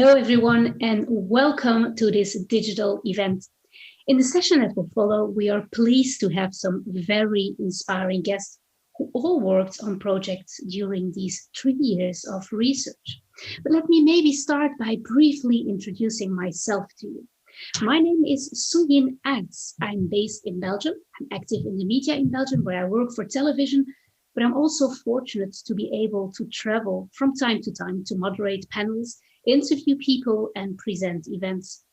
Hello, everyone, and welcome to this digital event. In the session that will follow, we are pleased to have some very inspiring guests who all worked on projects during these 3 years of research. But let me maybe start by briefly introducing myself to you. My name is Linh Huynh. I'm based in Belgium. I'm active in the media in Belgium, where I work for television, but I'm also fortunate to be able to travel from time to time to moderate panels, interview people, and present events.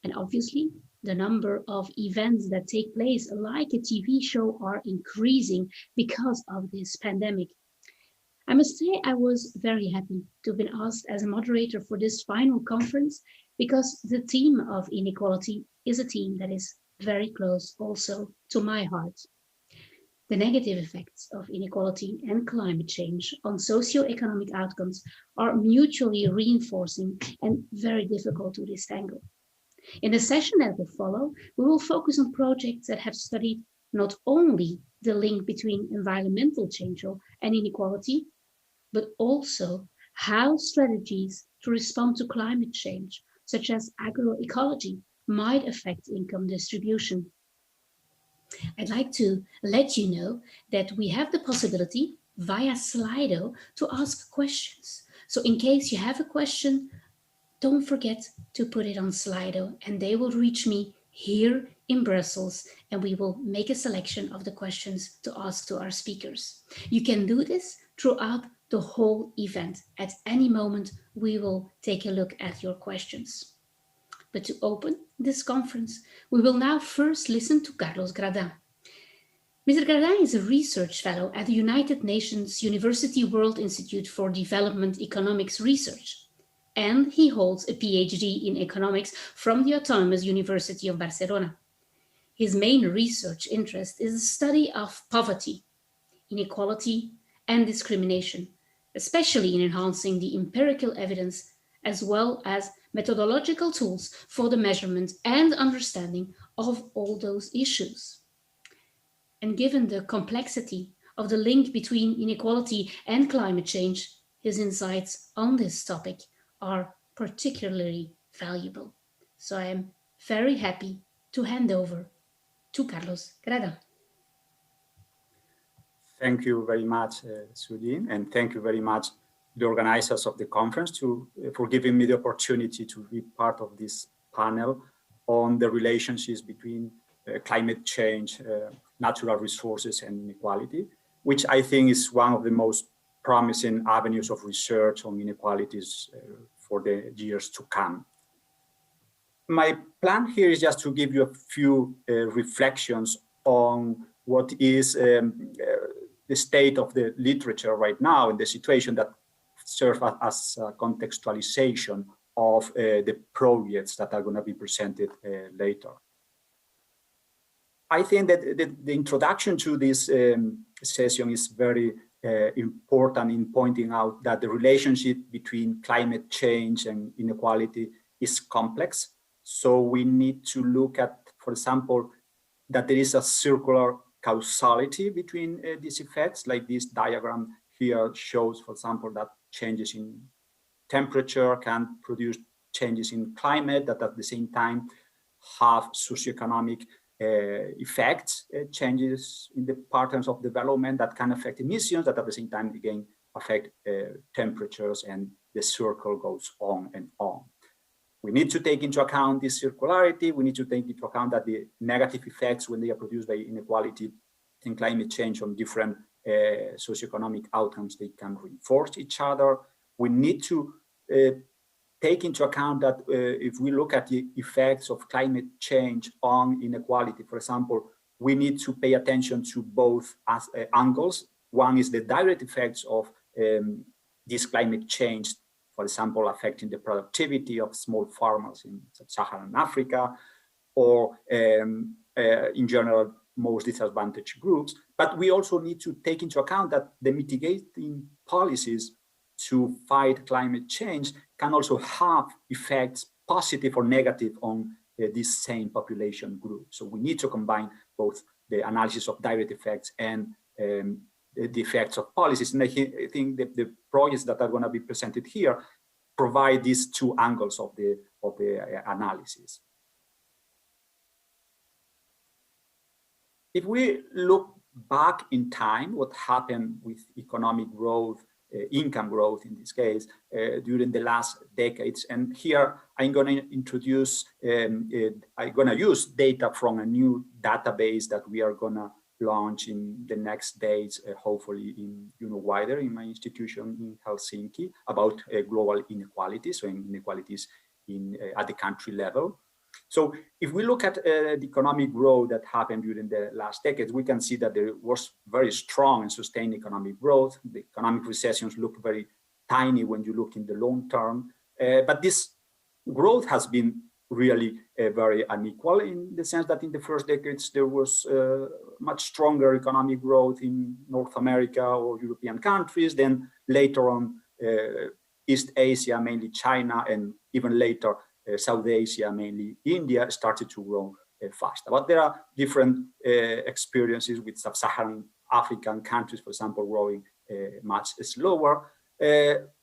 And obviously, the number of events that take place like a TV show are increasing because of this pandemic. I must say I was very happy to have been asked as a moderator for this final conference because the theme of inequality is a theme that is very close also to my heart. The negative effects of inequality and climate change on socioeconomic outcomes are mutually reinforcing and very difficult to disentangle. In the session that will follow, we will focus on projects that have studied not only the link between environmental change and inequality, but also how strategies to respond to climate change, such as agroecology, might affect income distribution. I'd like to let you know that we have the possibility via Slido to ask questions. So in case you have a question, don't forget to put it on Slido and they will reach me here in Brussels and we will make a selection of the questions to ask to our speakers. You can do this throughout the whole event. At any moment, we will take a look at your questions. But to open this conference, we will now first listen to Carlos Gradín. Mr. Gradín is a research fellow at the United Nations University World Institute for Development Economics Research, and he holds a PhD in economics from the Autonomous University of Barcelona. His main research interest is the study of poverty, inequality, and discrimination, especially in enhancing the empirical evidence as well as methodological tools for the measurement and understanding of all those issues. And given the complexity of the link between inequality and climate change, his insights on this topic are particularly valuable. So I am very happy to hand over to Carlos Gradín. Thank you very much, Sujin, and thank you very much the organizers of the conference for giving me the opportunity to be part of this panel on the relationships between climate change, natural resources, and inequality, which I think is one of the most promising avenues of research on inequalities for the years to come. My plan here is just to give you a few reflections on what is the state of the literature right now and the situation that serve as a contextualization of the projects that are going to be presented later. I think that the introduction to this session is very important in pointing out that the relationship between climate change and inequality is complex. So we need to look at, for example, that there is a circular causality between these effects, like this diagram here shows, for example, that changes in temperature can produce changes in climate that at the same time have socioeconomic effects, changes in the patterns of development that can affect emissions that at the same time again affect temperatures, and the circle goes on and on. We need to take into account this circularity. We need to take into account that the negative effects when they are produced by inequality and climate change on different socioeconomic outcomes, they can reinforce each other. We need to take into account that if we look at the effects of climate change on inequality, for example, we need to pay attention to both angles. One is the direct effects of this climate change, for example, affecting the productivity of small farmers in sub-Saharan Africa, or in general, most disadvantaged groups. But we also need to take into account that the mitigating policies to fight climate change can also have effects, positive or negative, on this same population group. So we need to combine both the analysis of direct effects and the effects of policies. And I think that the projects that are going to be presented here provide these two angles of the analysis. If we look back in time, what happened with economic growth, income growth in this case, during the last decades, and here I'm going to introduce, I'm going to use data from a new database that we are going to launch in the next days, hopefully in UNU-WIDER, in my institution in Helsinki, about global inequalities, so inequalities at the country level. So if we look at the economic growth that happened during the last decades, we can see that there was very strong and sustained economic growth. The economic recessions look very tiny when you look in the long term, but this growth has been really very unequal, in the sense that in the first decades there was much stronger economic growth in North America or European countries. Then later on, East Asia, mainly China, and even later South Asia, mainly India, started to grow faster. But there are different experiences with sub-Saharan African countries, for example, growing much slower.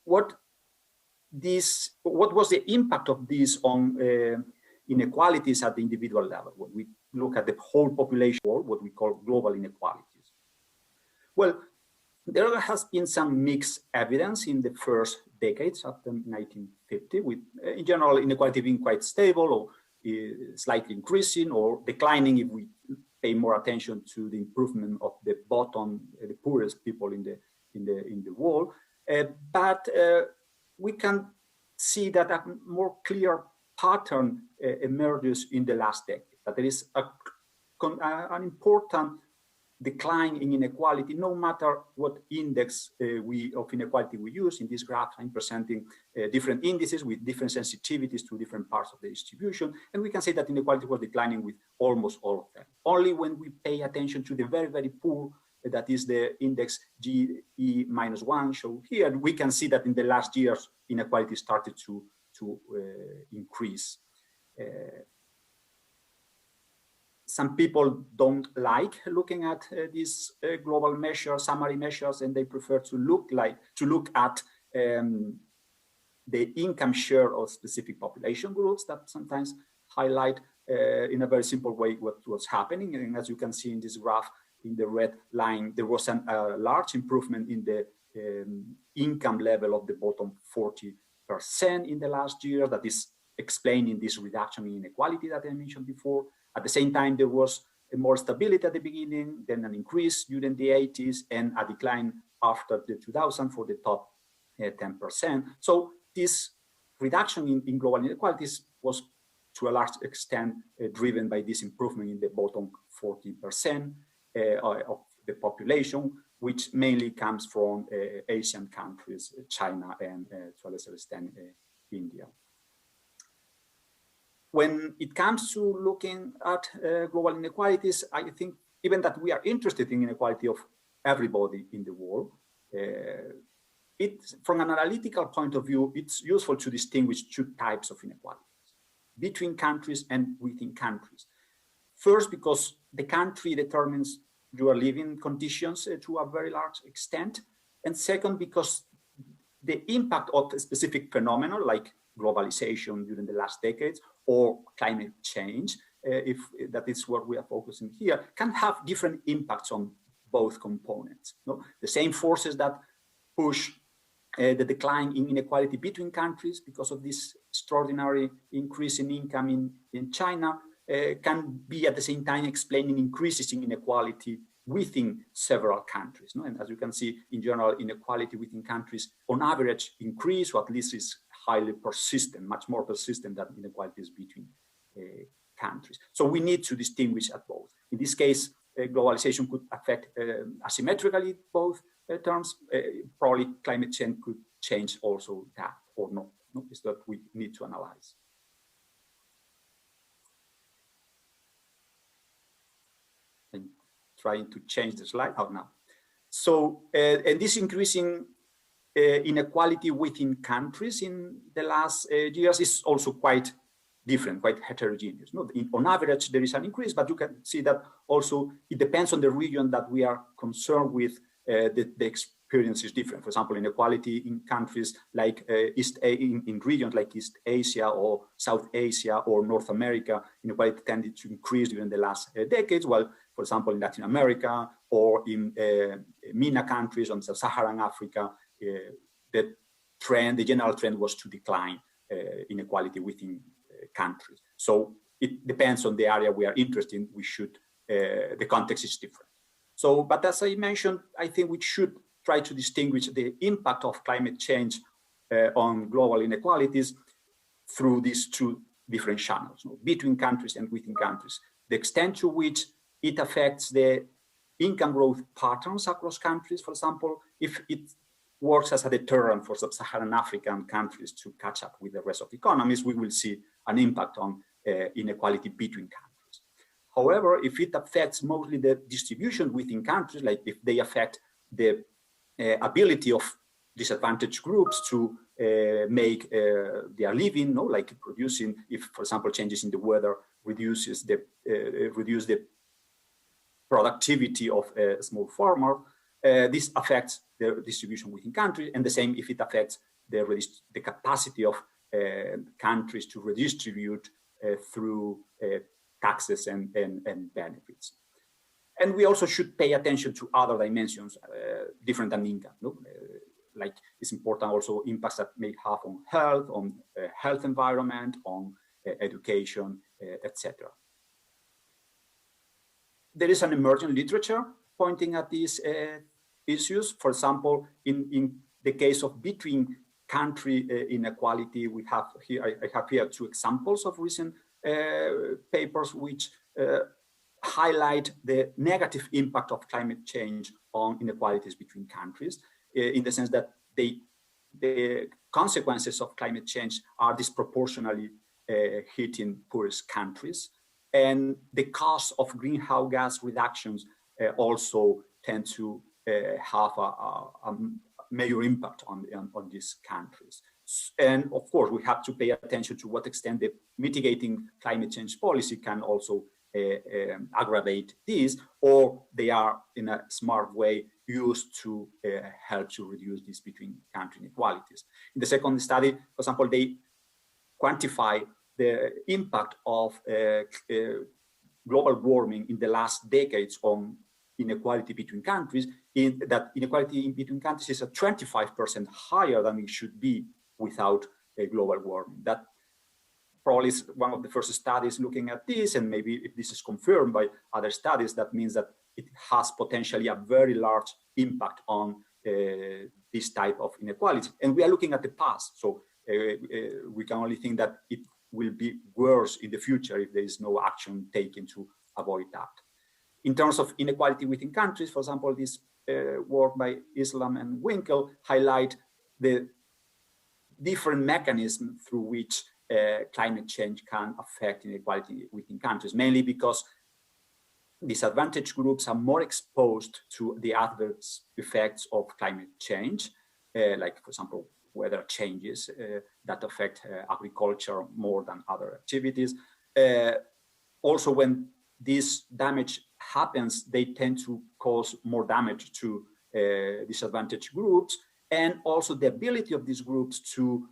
What was the impact of this on inequalities at the individual level? When we look at the whole population, or what we call global inequalities. Well, there has been some mixed evidence in the first decades after 1950, with in general inequality being quite stable or slightly increasing or declining if we pay more attention to the improvement of the bottom, the poorest people in the world. But we can see that a more clear pattern emerges in the last decade, that there is an important decline in inequality, no matter what index of inequality we use. In this graph, I'm presenting different indices with different sensitivities to different parts of the distribution. And we can say that inequality was declining with almost all of them. Only when we pay attention to the very, very poor, that is the index GE-1 shown here, we can see that in the last years, inequality started to increase. Some people don't like looking at these global measures, summary measures, and they prefer to look at the income share of specific population groups that sometimes highlight in a very simple way what was happening. And as you can see in this graph, in the red line, there was a large improvement in the income level of the bottom 40% in the last year. That is explaining this reduction in inequality that I mentioned before. At the same time, there was more stability at the beginning, then an increase during the 80s, and a decline after the 2000 for the top 10%. So this reduction in global inequalities was to a large extent driven by this improvement in the bottom 40% of the population, which mainly comes from Asian countries, China, and to a lesser extent, India. When it comes to looking at global inequalities, I think even that we are interested in inequality of everybody in the world, from an analytical point of view, it's useful to distinguish two types of inequalities between countries and within countries. First, because the country determines your living conditions to a very large extent. And second, because the impact of a specific phenomenon like globalization during the last decades or climate change, if that is what we are focusing here, can have different impacts on both components. No? The same forces that push the decline in inequality between countries because of this extraordinary increase in income in China can be at the same time explaining increases in inequality within several countries. No? And as you can see, in general, inequality within countries on average increase, or at least is highly persistent, much more persistent than inequalities between countries. So we need to distinguish at both. In this case, globalization could affect asymmetrically both terms. Probably climate change could change also that or not. No? It's that we need to analyze. I'm trying to change the slide. Oh, no. So, and this increasing inequality within countries in the last years is also quite different, quite heterogeneous. No? On average, there is an increase, but you can see that also it depends on the region that we are concerned with, the experience is different. For example, inequality in countries like in regions like East Asia or South Asia or North America, inequality tended to increase during the last decades. While, for example, in Latin America or in MENA countries on Sub-Saharan Africa, the general trend was to decline inequality within countries. So it depends on the area we are interested in. The context is different. So, but as I mentioned, I think we should try to distinguish the impact of climate change on global inequalities through these two different channels, between countries and within countries. The extent to which it affects the income growth patterns across countries, for example, if it works as a deterrent for sub-Saharan African countries to catch up with the rest of the economies, we will see an impact on inequality between countries. However, if it affects mostly the distribution within countries, like if they affect the ability of disadvantaged groups to make their living, like producing, if, for example, changes in the weather reduce the productivity of a small farmer, this affects the distribution within countries, and the same if it affects the capacity of countries to redistribute through taxes and benefits. And we also should pay attention to other dimensions different than income. Like it's important also impacts that may have on health environment, on education, etc. There is an emerging literature pointing at these issues. For example, in the case of between country inequality, we have here, I have here two examples of recent papers which highlight the negative impact of climate change on inequalities between countries, in the sense that the consequences of climate change are disproportionately hitting poorest countries. And the cost of greenhouse gas reductions also tend to have a major impact on these countries. And of course, we have to pay attention to what extent the mitigating climate change policy can also aggravate this, or they are in a smart way used to help to reduce this between country inequalities. In the second study, for example, they quantify the impact of global warming in the last decades on inequality between countries, in that inequality between countries is at 25% higher than it should be without global warming. That probably is one of the first studies looking at this, and maybe if this is confirmed by other studies, that means that it has potentially a very large impact on this type of inequality. And we are looking at the past, so we can only think that it will be worse in the future if there is no action taken to avoid that. In terms of inequality within countries, for example, this work by Islam and Winkle highlight the different mechanisms through which climate change can affect inequality within countries, mainly because disadvantaged groups are more exposed to the adverse effects of climate change, like, for example, weather changes that affect agriculture more than other activities. Also, when this damage happens, they tend to cause more damage to disadvantaged groups, and also the ability of these groups to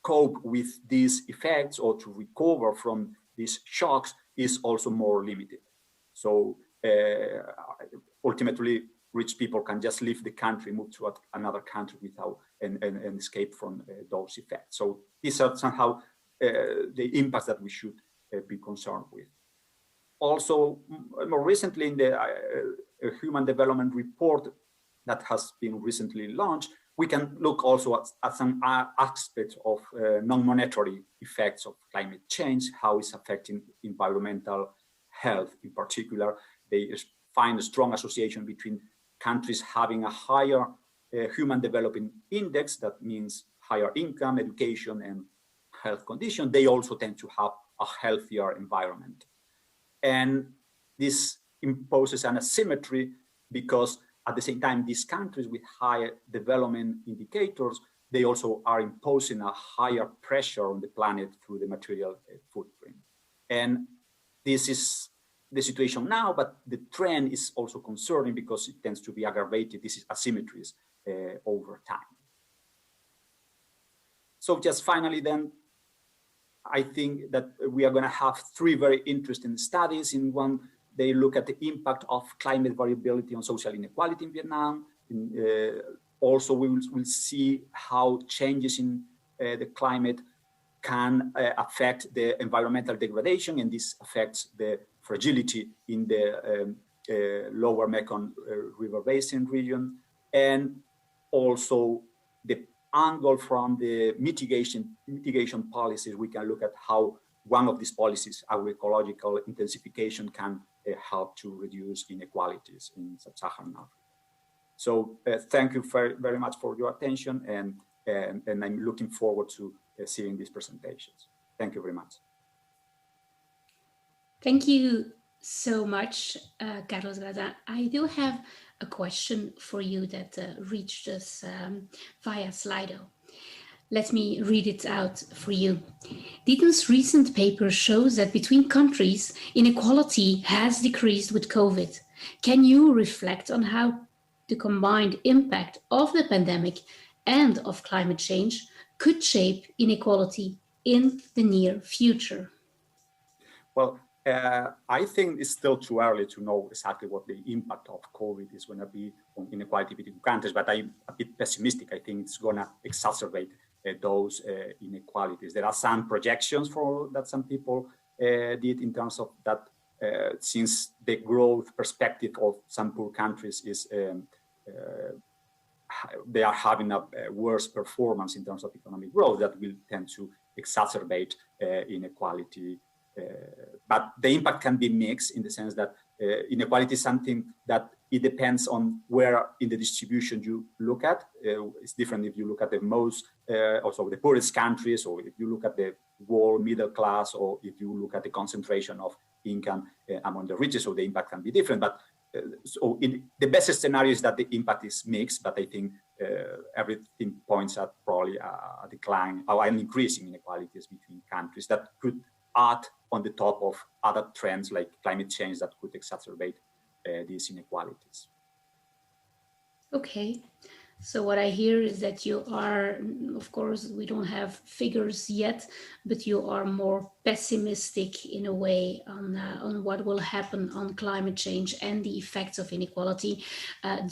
cope with these effects or to recover from these shocks is also more limited. So ultimately, rich people can just leave the country, move to another country without and escape from those effects. So these are somehow the impacts that we should be concerned with. Also, more recently in the Human Development Report that has been recently launched, we can look also at some aspects of non-monetary effects of climate change, how it's affecting environmental health in particular. They find a strong association between countries having a higher human development index, that means higher income, education, and health condition. They also tend to have a healthier environment. And this imposes an asymmetry because at the same time, these countries with higher development indicators, they also are imposing a higher pressure on the planet through the material footprint. And this is the situation now, but the trend is also concerning because it tends to be aggravated. This is asymmetries over time. So just finally then, I think that we are going to have three very interesting studies. In one, they look at the impact of climate variability on social inequality in Vietnam. Also, we will see how changes in the climate can affect the environmental degradation, and this affects the fragility in the Lower Mekong River Basin region, and also the angle from the mitigation policies. We can look at how one of these policies, agroecological intensification, can help to reduce inequalities in sub-Saharan Africa. So thank you very much for your attention, and I'm looking forward to seeing these presentations. Thank you very much. Thank you so much, Carlos Gradín. I do have a question for you that reached us via Slido. Let me read it out for you. Diden's recent paper shows that between countries, inequality has decreased with COVID. Can you reflect on how the combined impact of the pandemic and of climate change could shape inequality in the near future? Well, I think it's still too early to know exactly what the impact of COVID is going to be on inequality between countries, but I'm a bit pessimistic. I think it's going to exacerbate those inequalities. There are some projections that some people did in terms of that since the growth perspective of some poor countries is they are having a worse performance in terms of economic growth, that will tend to exacerbate inequality. But the impact can be mixed in the sense that inequality is something that it depends on where in the distribution you look at. It's different if you look at the most, also the poorest countries, or if you look at the world middle class, or if you look at the concentration of income among the richest, so the impact can be different. But so in the best scenario is that the impact is mixed, but I think everything points at probably a decline or an increase in inequalities between countries that could add on the top of other trends like climate change that could exacerbate these inequalities. Okay. So what I hear is that you are, of course, we don't have figures yet, but you are more pessimistic in a way on what will happen on climate change and the effects of inequality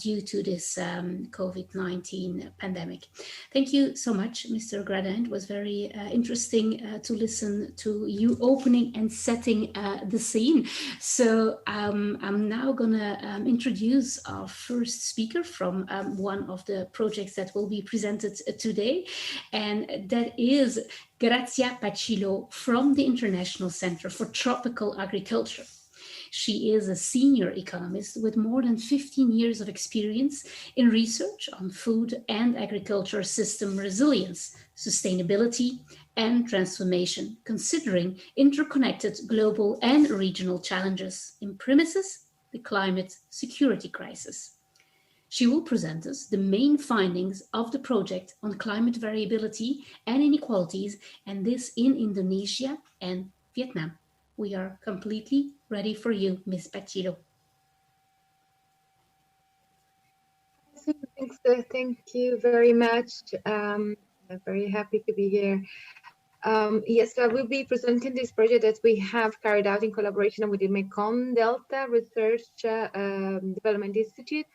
due to this COVID-19 pandemic. Thank you so much, Mr. Gradín. It was very interesting to listen to you opening and setting the scene. So I'm now going to introduce our first speaker from one of the projects that will be presented today, and that is Grazia Pacillo from the International Center for Tropical Agriculture. She is a senior economist with more than 15 years of experience in research on food and agriculture system resilience, sustainability, and transformation, considering interconnected global and regional challenges, in premises, the climate security crisis. She will present us the main findings of the project on climate variability and inequalities, and this in Indonesia and Vietnam. We are completely ready for you, Ms. Pacillo. Thank you very much. I'm very happy to be here. Yes, I will be presenting this project that we have carried out in collaboration with the Mekong Delta Research Development Institute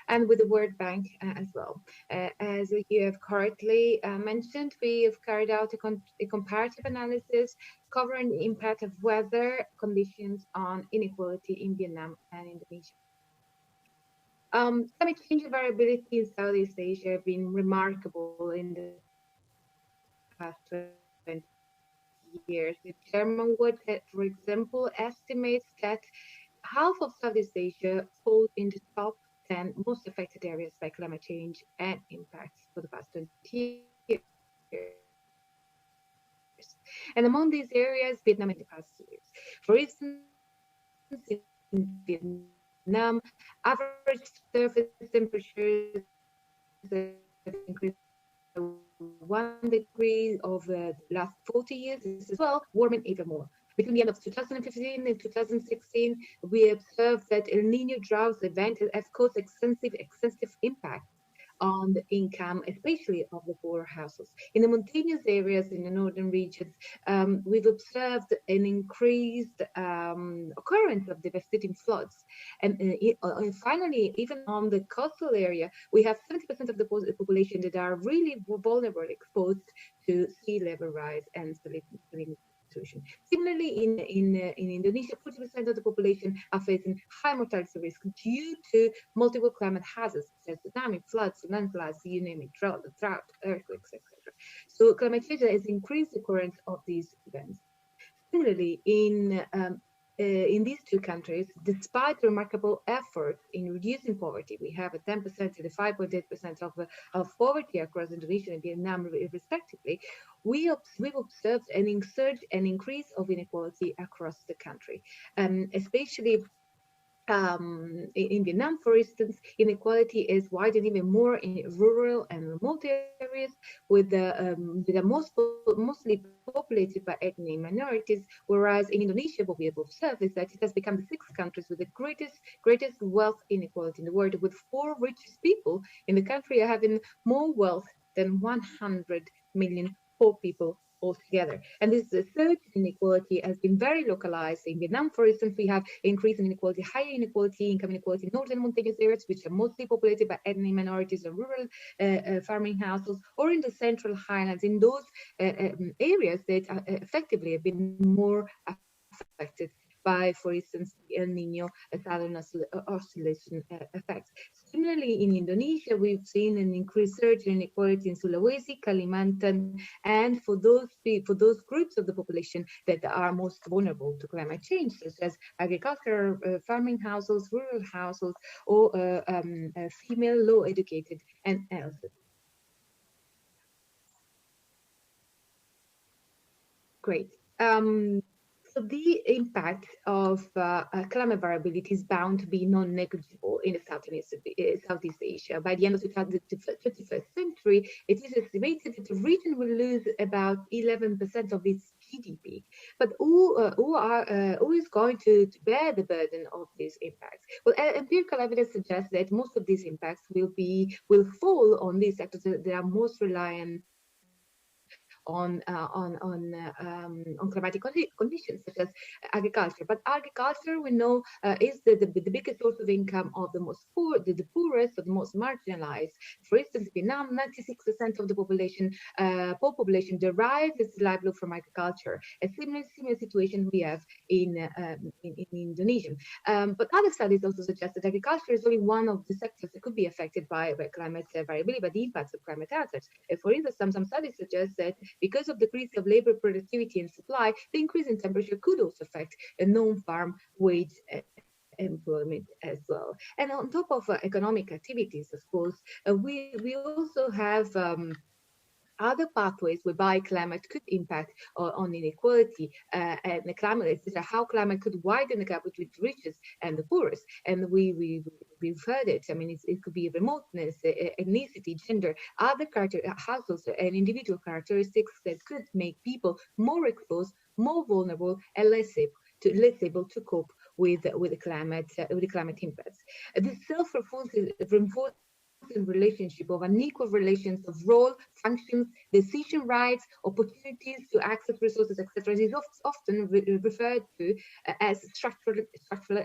and with the World Bank as well. As you have correctly mentioned, we have carried out a comparative analysis covering the impact of weather conditions on inequality in Vietnam and Indonesia. Climate change and variability in Southeast Asia have been remarkable in the past 20 years. The German World, for example, estimates that half of Southeast Asia falls in the top 10 most affected areas by climate change and impacts for the past 20 years. And among these areas, Vietnam in the past years. For instance, in Vietnam, average surface temperatures have increased 1 degree over the last 40 years as well, warming even more. Between the end of 2015 and 2016, we observed that El Nino drought event has caused extensive impact on the income, especially of the poorer households. In the mountainous areas in the northern regions, we've observed an increased occurrence of devastating floods. And finally, even on the coastal area, we have 70% of the population that are really vulnerable, exposed to sea level rise and salinity. Similarly, in Indonesia, 40% of the population are facing high mortality risk due to multiple climate hazards such as tsunami, floods, landslides, you name it, drought, earthquakes, etc. So climate change has increased the occurrence of these events. Similarly, in these two countries, despite remarkable efforts in reducing poverty, we have a 10% to the 5.8% of poverty across Indonesia and Vietnam, respectively. We've observed an increase of inequality across the country, especially in Vietnam, for instance, inequality is widened even more in rural and remote areas, with the mostly populated by ethnic minorities. Whereas in Indonesia, what we have observed is that it has become the 6th country with the greatest wealth inequality in the world, with 4 richest people in the country having more wealth than 100 million poor people altogether. And this third inequality has been very localized. In Vietnam, for instance, we have increase in inequality, higher inequality, income inequality in northern mountainous areas, which are mostly populated by ethnic minorities and rural farming households, or in the central highlands, in those areas that effectively have been more affected by, for instance, the El Nino southern oscillation effects. Similarly, in Indonesia, we've seen an increased surge in inequality in Sulawesi, Kalimantan, and for those groups of the population that are most vulnerable to climate change, such as agriculture, farming households, rural households, or female, low-educated, and else. Great. So the impact of climate variability is bound to be non-negligible in the Southeast Asia. By the end of the 21st century, it is estimated that the region will lose about 11% of its GDP. But who is going to bear the burden of these impacts? Well, empirical evidence suggests that most of these impacts will fall on these sectors that are most reliant on climatic conditions, such as agriculture. But agriculture, we know, is the biggest source of income of the most poor, the poorest, or the most marginalized. For instance, Vietnam, 96% of the poor population derives its livelihood from agriculture. A similar situation we have in Indonesia. But other studies also suggest that agriculture is only one of the sectors that could be affected by climate variability, by the impacts of climate hazards. For instance, some studies suggest that because of the decrease of labor productivity and supply, the increase in temperature could also affect a non-farm wage employment as well. And on top of economic activities, of course, we also have other pathways whereby climate could impact on inequality and the climate, how climate could widen the gap between the richest and the poorest. And we've heard it. I mean, it could be remoteness, ethnicity, gender, other households and individual characteristics that could make people more exposed, more vulnerable, and less able to cope with the climate impacts. The self-reinforcing relationship of unequal relations of role, functions, decision rights, opportunities to access resources, etc., is often referred to as structural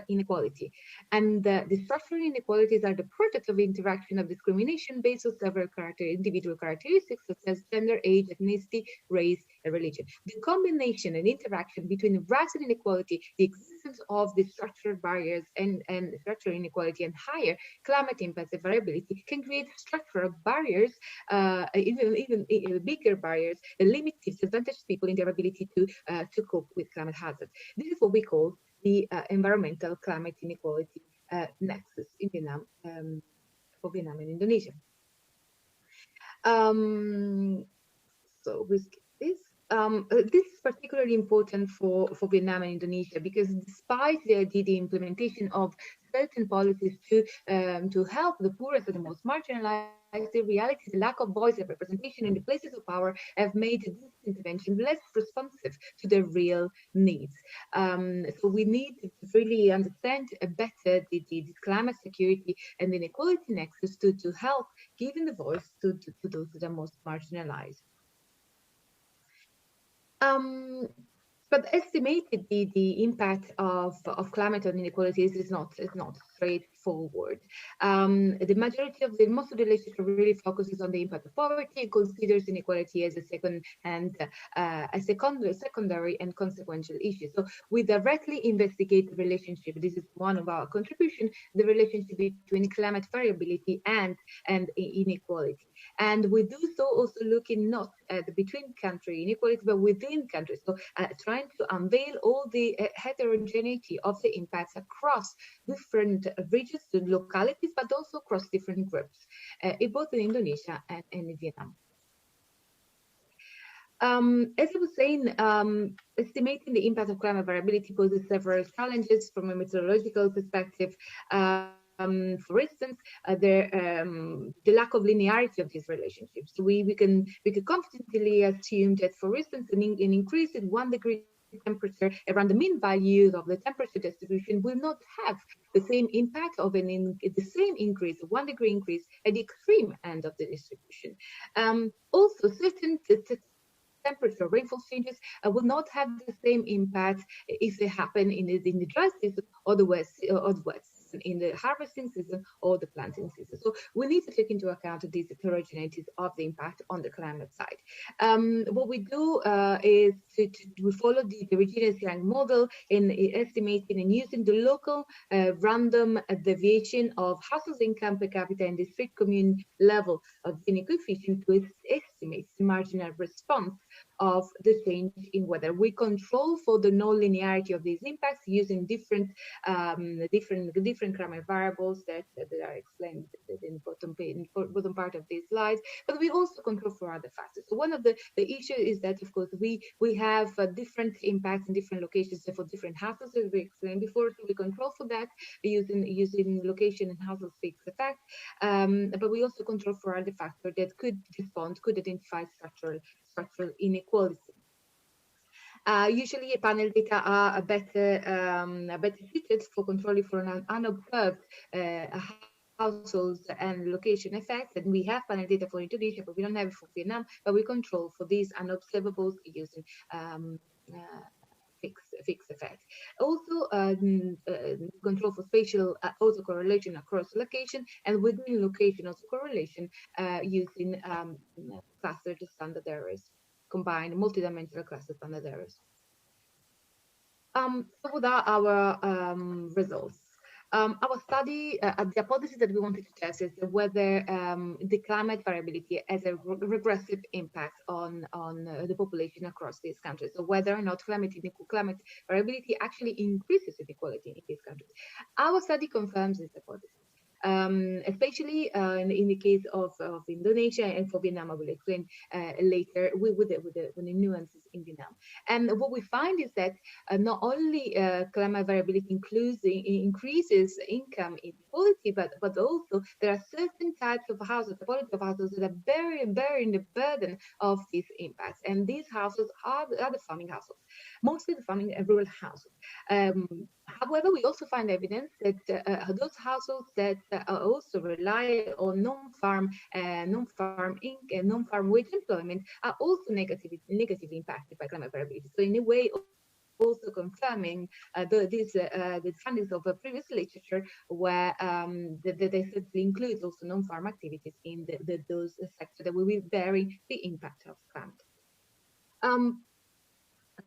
inequality. And the structural inequalities are the product of interaction of discrimination based on several individual characteristics such as gender, age, ethnicity, race, and religion. The combination and interaction between rising inequality, the existence of the structural barriers and structural inequality, and higher climate impacts and variability can create structural barriers, even bigger barriers, that limit disadvantaged people in their ability to cope with climate hazards. This is what we call the environmental climate inequality nexus in Vietnam, for Vietnam and Indonesia. So we skip this. This is particularly important for Vietnam and Indonesia because despite the implementation of certain policies to help the poorest and the most marginalized, the reality, the lack of voice and representation in the places of power have made this intervention less responsive to the real needs. So we need to really understand better the climate security and the inequality nexus to help giving the voice to those that are most marginalized. But estimated the impact of climate on inequalities is not straightforward. The majority of most of the literature really focuses on the impact of poverty and considers inequality as a secondary and consequential issue. So we directly investigate the relationship. This is one of our contributions: the relationship between climate variability and inequality. And we do so also looking not at between country inequality, but within countries. So trying to unveil all the heterogeneity of the impacts across different regions, localities, but also across different groups, both in Indonesia and in Vietnam. As I was saying, estimating the impact of climate variability poses several challenges from a meteorological perspective. For instance, the lack of linearity of these relationships. So we can confidently assume that, for instance, an increase in 1 degree temperature around the mean values of the temperature distribution will not have the same impact of the same increase, 1 degree increase at the extreme end of the distribution. Also, certain temperature rainfall changes will not have the same impact if they happen in the dry season or the wet season, in the harvesting season or the planting season. So we need to take into account these heterogeneities of the impact on the climate side. What we do is we follow the Regina's Young model in estimating and using the local random deviation of household income per capita and district commune level of Gini coefficient to estimate the marginal response of the change in weather. We control for the non-linearity of these impacts using different climate variables that are explained in the bottom part of this slide. But we also control for other factors. So one of the issues is that, of course, we have different impacts in different locations for different households, as we explained before. So we control for that using location and household fixed effect. But we also control for other factors that could identify structural inequality. Usually, panel data are better suited for controlling for an unobserved households and location effects. And we have panel data for Indonesia, but we don't have it for Vietnam. But we control for these unobservables using fixed effect. Also, control for spatial autocorrelation across location, and within location autocorrelation using clustered standard errors, combined multidimensional cluster standard errors. So what are our results? Our study, the hypothesis that we wanted to test is whether the climate variability has a regressive impact on the population across these countries. So whether or not climate variability actually increases inequality in these countries. Our study confirms this hypothesis. Especially in the case of Indonesia, and for Vietnam, I will explain later with the nuances in Vietnam. And what we find is that not only climate variability increases income inequality, but also there are certain types of households, the quality of households that are bearing the burden of these impacts. And these households are the farming households, mostly the farming and rural households. However, we also find evidence that those households that also rely on non-farm wage employment are also negatively impacted by climate variability. So in a way, also confirming the findings of a previous literature, where they certainly include also non-farm activities in those sectors that will vary the impact of climate.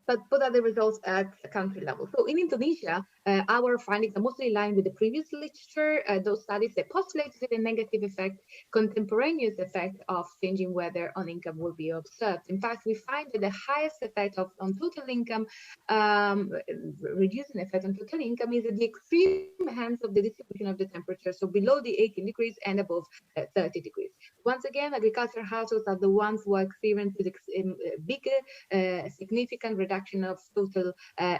But what are the results at the country level? So in Indonesia, our findings are mostly in line with the previous literature. Those studies that postulated a negative effect, contemporaneous effect of changing weather on income will be observed. In fact, we find that the highest effect on total income, reducing effect on total income, is at the extreme ends of the distribution of the temperature, so below the 18 degrees and above 30 degrees. Once again, agricultural households are the ones who are experiencing bigger, significant reduction of total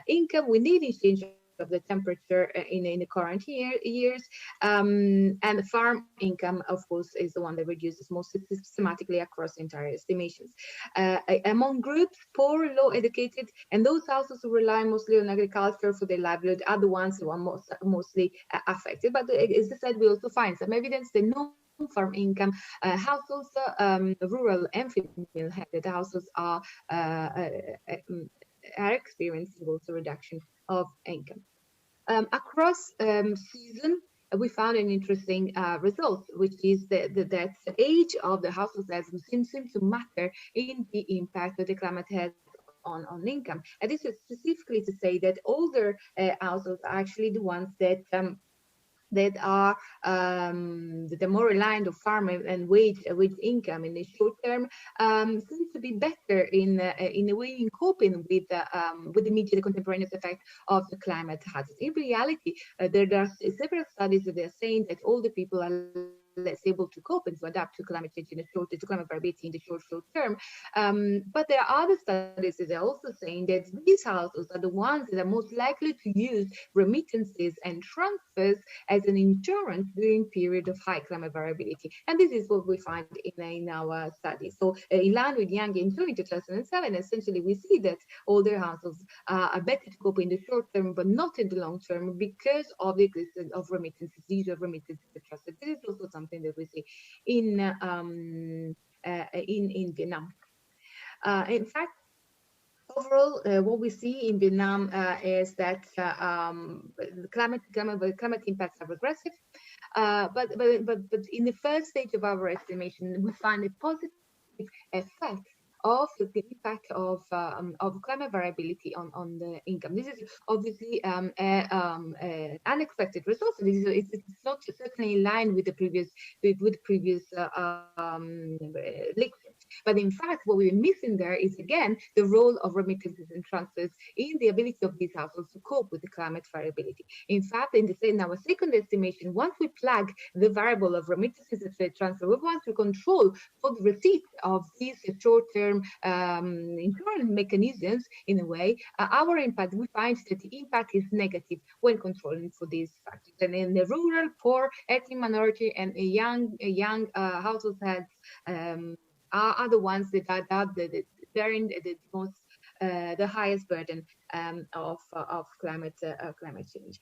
income. We need exchange of the temperature in the current years. And the farm income, of course, is the one that reduces most systematically across entire estimations. Among groups, poor, low educated, and those households who rely mostly on agriculture for their livelihood are the ones who are mostly affected. But as I said, we also find some evidence that non-farm income households, rural and female-headed households are experiencing also reduction of income. Across season, we found an interesting result, which is that the age of the households seems to matter in the impact that the climate has on income. And this is specifically to say that older households are actually the ones that are the more reliant on farm and wage income in the short term seems to be better in a way in coping with the immediate contemporaneous effect of the climate hazards. In reality, there are several studies that are saying that older people are less able to cope and to adapt to climate change in the short, to climate variability in the short term. But there are other studies that are also saying that these households are the ones that are most likely to use remittances and transfers as an insurance during period of high climate variability. And this is what we find in our study. So in line with Yang in 2007, essentially we see that older households are better to cope in the short term, but not in the long term because of the existence of remittances, these are remittances trusted. This is also something that we see in Vietnam. In fact, overall, what we see in Vietnam is that climate impacts are regressive, but in the first stage of our estimation, we find a positive effect of the impact of climate variability on the income. This is obviously unexpected result. It's not certainly in line with the previous lecture. But in fact, what we're missing there is again the role of remittances and transfers in the ability of these households to cope with the climate variability. In fact, in our second estimation, once we plug the variable of remittances and transfer, we want to control for the receipt of these short-term insurance mechanisms in a way, our impact, we find that the impact is negative when controlling for these factors. And in the rural, poor, ethnic minority, and young household heads are the ones that are bearing the most the highest burden of climate change.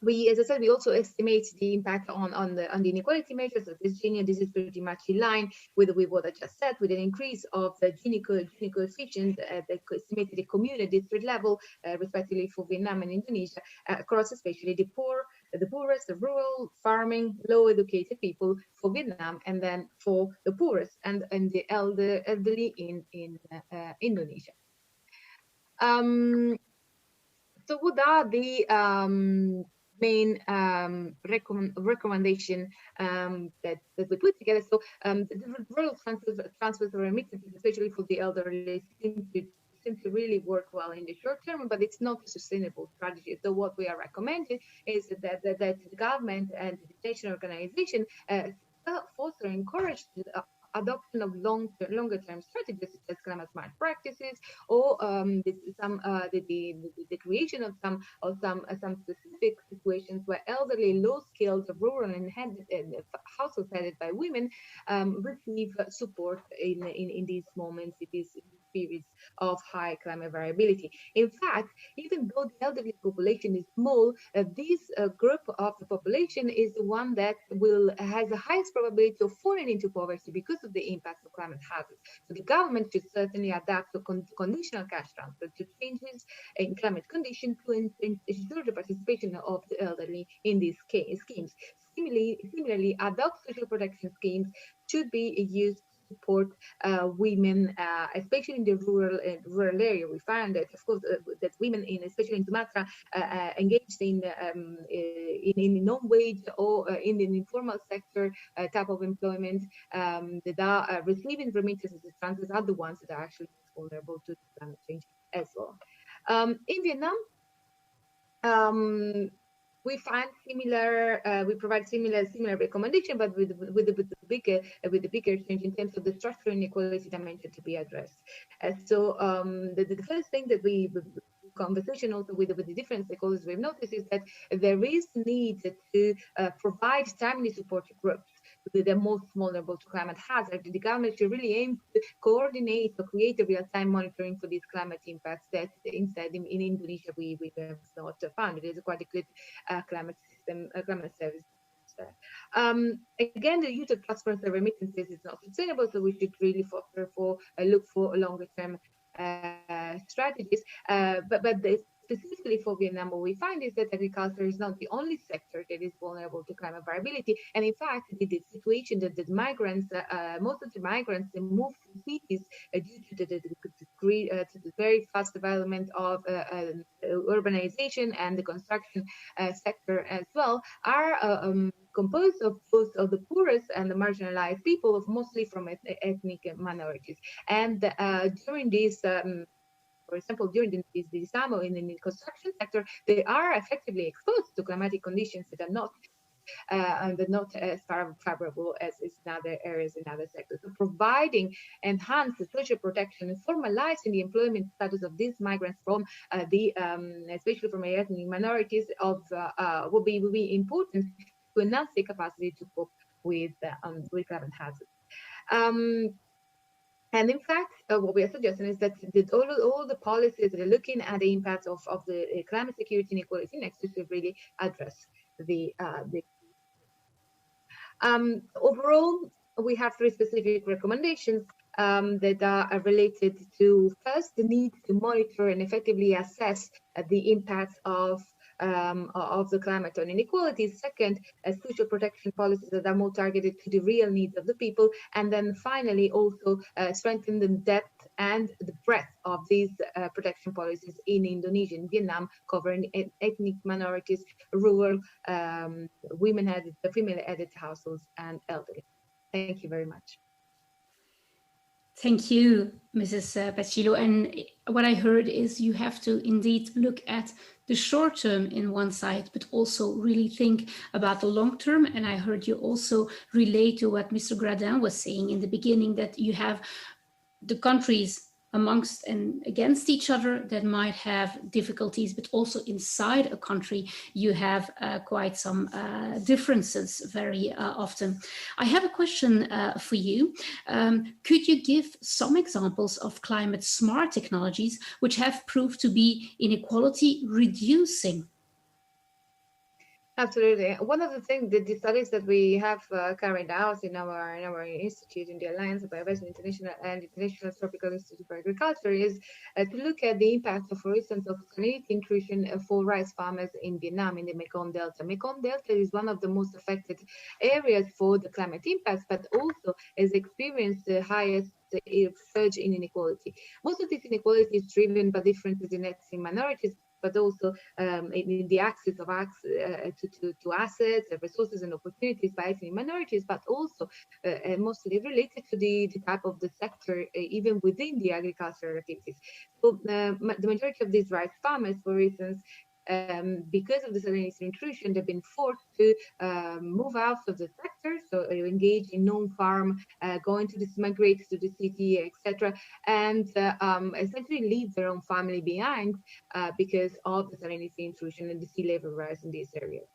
As I said, we also estimate the impact on the inequality measures of this Gini. This is pretty much in line with what I just said, with an increase of the Gini coefficient that estimated at community district level, respectively for Vietnam and Indonesia, across especially the poorest, the rural, farming, low educated people for Vietnam, and then for the poorest and the elderly in Indonesia. So what are the main recommendation that we put together? So the rural transfers or remittances, especially for the elderly, seem to really work well in the short term, but it's not a sustainable strategy. So what we are recommending is that the government and the education organization foster and encourage the adoption of longer term strategies such as climate smart practices, or the creation of some specific situations where elderly, low skilled, rural and households headed by women receive support in these moments, in these periods of high climate variability. In fact, even though the elderly population is small, this group of the population is the one that has the highest probability of falling into poverty because of the impacts of climate hazards. So the government should certainly adapt to conditional cash transfer to changes in climate conditions to ensure the participation of the elderly in these schemes. Similarly, ad hoc social protection schemes should be used to support women, especially in the rural area. We found that, of course, that women, especially in Sumatra, engaged in non-wage or in the informal sector type of employment that are receiving remittances and transfers are the ones that are actually vulnerable to climate change as well. In Vietnam, we find similar. We provide similar recommendation, but with the bigger change in terms of the structural inequality dimension to be addressed. So the first thing that we conversation also with the different stakeholders we've noticed is that there is need to provide timely support to groups, the most vulnerable to climate hazard. The government should really aim to coordinate or create a real-time monitoring for these climate impacts that instead in Indonesia we have not found. It is quite a good climate system, climate service. Again, the use of transparency remittances is not sustainable, so we should really look for longer-term strategies. But specifically for Vietnam, what we find is that agriculture is not the only sector that is vulnerable to climate variability. And in fact, the situation that the migrants, most of the migrants, they move to cities due to the very fast development of urbanization and the construction sector as well, are composed of both of the poorest and the marginalized people, mostly from ethnic minorities. And during this for example, during this time in the construction sector, they are effectively exposed to climatic conditions that are not as favorable as in other areas in other sectors. So providing enhanced social protection and formalizing the employment status of these migrants from especially from ethnic minorities will be important to enhance their capacity to cope with climate hazards. And in fact, what we are suggesting is that all the policies that are looking at the impact of the climate security inequality nexus to really address the overall, we have 3 specific recommendations that are related to, first, the need to monitor and effectively assess the impacts of the climate on inequalities. Second, social protection policies that are more targeted to the real needs of the people. And then finally, also strengthen the depth and the breadth of these protection policies in Indonesia and Vietnam, covering ethnic minorities, rural, female-headed households, and elderly. Thank you very much. Thank you, Mrs. Pacillo. And what I heard is you have to indeed look at the short term in one side, but also really think about the long term. And I heard you also relate to what Mr. Gradín was saying in the beginning, that you have the countries amongst and against each other that might have difficulties, but also inside a country you have quite some differences very often. I have a question for you. Could you give some examples of climate smart technologies which have proved to be inequality reducing? Absolutely. One of the things, the studies that we have carried out in our institute, in the Alliance of Biobasin International and International Tropical Institute for Agriculture, is to look at the impact of, for instance, of salinity intrusion for rice farmers in Vietnam, in the Mekong Delta. Mekong Delta is one of the most affected areas for the climate impacts, but also has experienced the highest surge in inequality. Most of this inequality is driven by differences in ethnic minorities, but also in the access to assets, resources, and opportunities by ethnic minorities, but also mostly related to the type of the sector, even within the agricultural activities. So the majority of these rice farmers, for instance, because of the salinity intrusion, they've been forced to move out of the sector, so engage in non-farm, migrate to the city, etc., and essentially leave their own family behind because of the salinity intrusion and the sea level rise in these areas.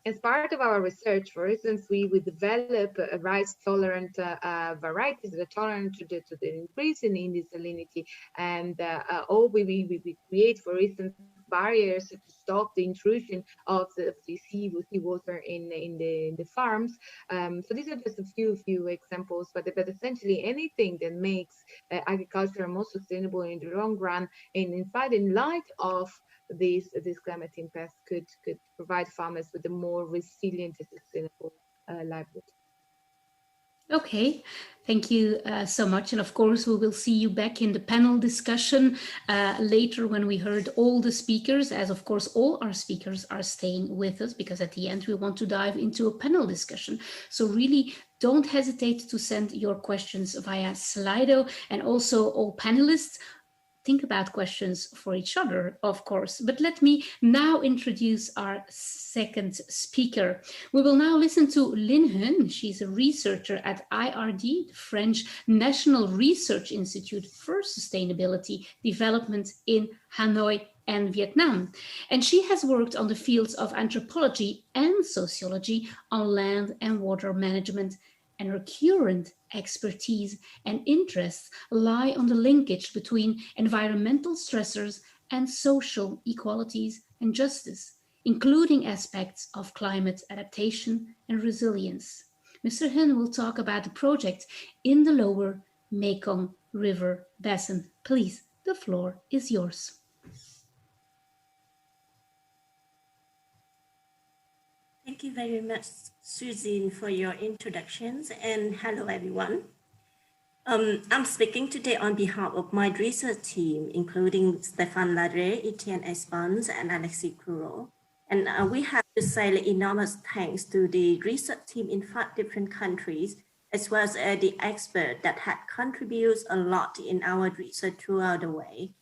As part of our research, for instance, we develop rice-tolerant varieties that are tolerant to the increase in the salinity, and we create, for instance, barriers to stop the intrusion of the seawater in the farms. So these are just a few examples, but essentially anything that makes agriculture more sustainable in the long run, and in light of these climate impacts, could provide farmers with a more resilient and sustainable livelihood. Okay, thank you so much. And of course, we will see you back in the panel discussion later when we heard all the speakers, as of course, all our speakers are staying with us, because at the end, we want to dive into a panel discussion. So really, don't hesitate to send your questions via Slido, and also all panelists. think about questions for each other, of course. But let me now introduce our second speaker. We will now listen to Linh Huynh. She's a researcher at IRD, the French National Research Institute for Sustainability Development in Hanoi and Vietnam. And she has worked on the fields of anthropology and sociology on land and water management, and her current expertise and interests lie on the linkage between environmental stressors and social equalities and justice, including aspects of climate adaptation and resilience. Mr. Huynh will talk about the project in the Lower Mekong River Basin. Please, the floor is yours. Thank you very much, Susan, for your introductions, and hello, everyone. I'm speaking today on behalf of my research team, including Stéphane Ladré, Etienne Espans, and Alexis Courreau. And we have to say enormous thanks to the research team in 5 different countries, as well as the experts that had contributed a lot in our research throughout the way.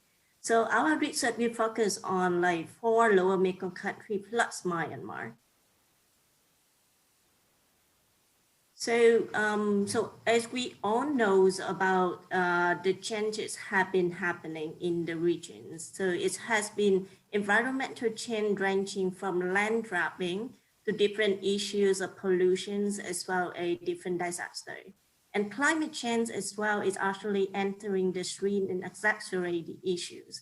So our research will focus on 4 Lower Mekong countries plus Myanmar. So, as we all know about the changes have been happening in the regions. So it has been environmental change ranging from land grabbing to different issues of pollutions as well as different disasters. And climate change as well is actually entering the stream and exacerbate the issues.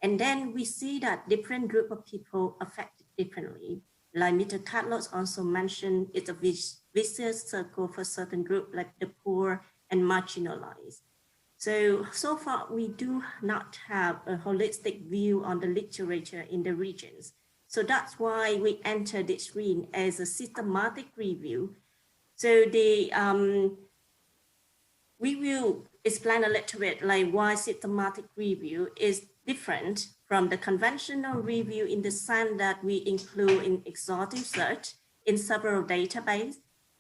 And then we see that different group of people affected differently. Like Mr. Carlos also mentioned, it's a vicious circle for certain groups like the poor and marginalized. So far, we do not have a holistic view on the literature in the regions. So that's why we enter this region as a systematic review. So we will explain a little bit why systematic review is different from the conventional review in the sense that we include in exhaustive search in several databases.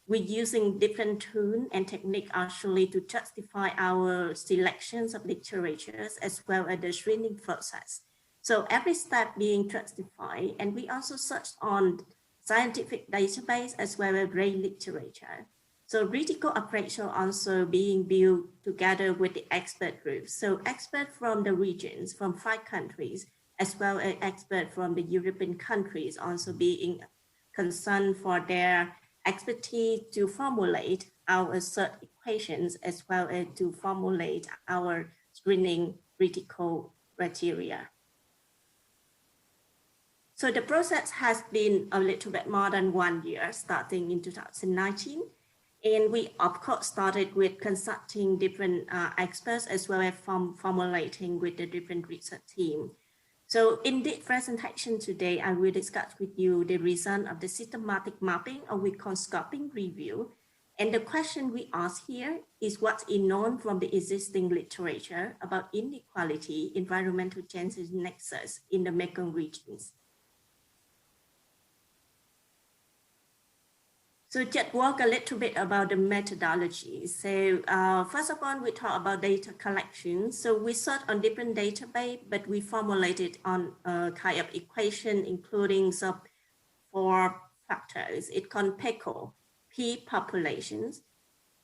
We're using different tools and techniques actually to justify our selections of literatures as well as the screening process. So every step being justified, and we also search on scientific database as well as great literature. So critical appraisal also being built together with the expert groups. So experts from the regions, from 5 countries, as well as experts from the European countries also being concerned for their expertise to formulate our search equations as well as to formulate our screening critical criteria. So the process has been a little bit more than 1 year, starting in 2019. And we, of course, started with consulting different experts as well as formulating with the different research team. So in this presentation today, I will discuss with you the result of the systematic mapping, or we call scoping review. And the question we ask here is what is known from the existing literature about inequality, environmental changes nexus in the Mekong regions. So just walk a little bit about the methodology. So first of all, we talk about data collection. So we search on different database, but we formulated on a kind of equation, including 4 factors. It called PECO, P populations.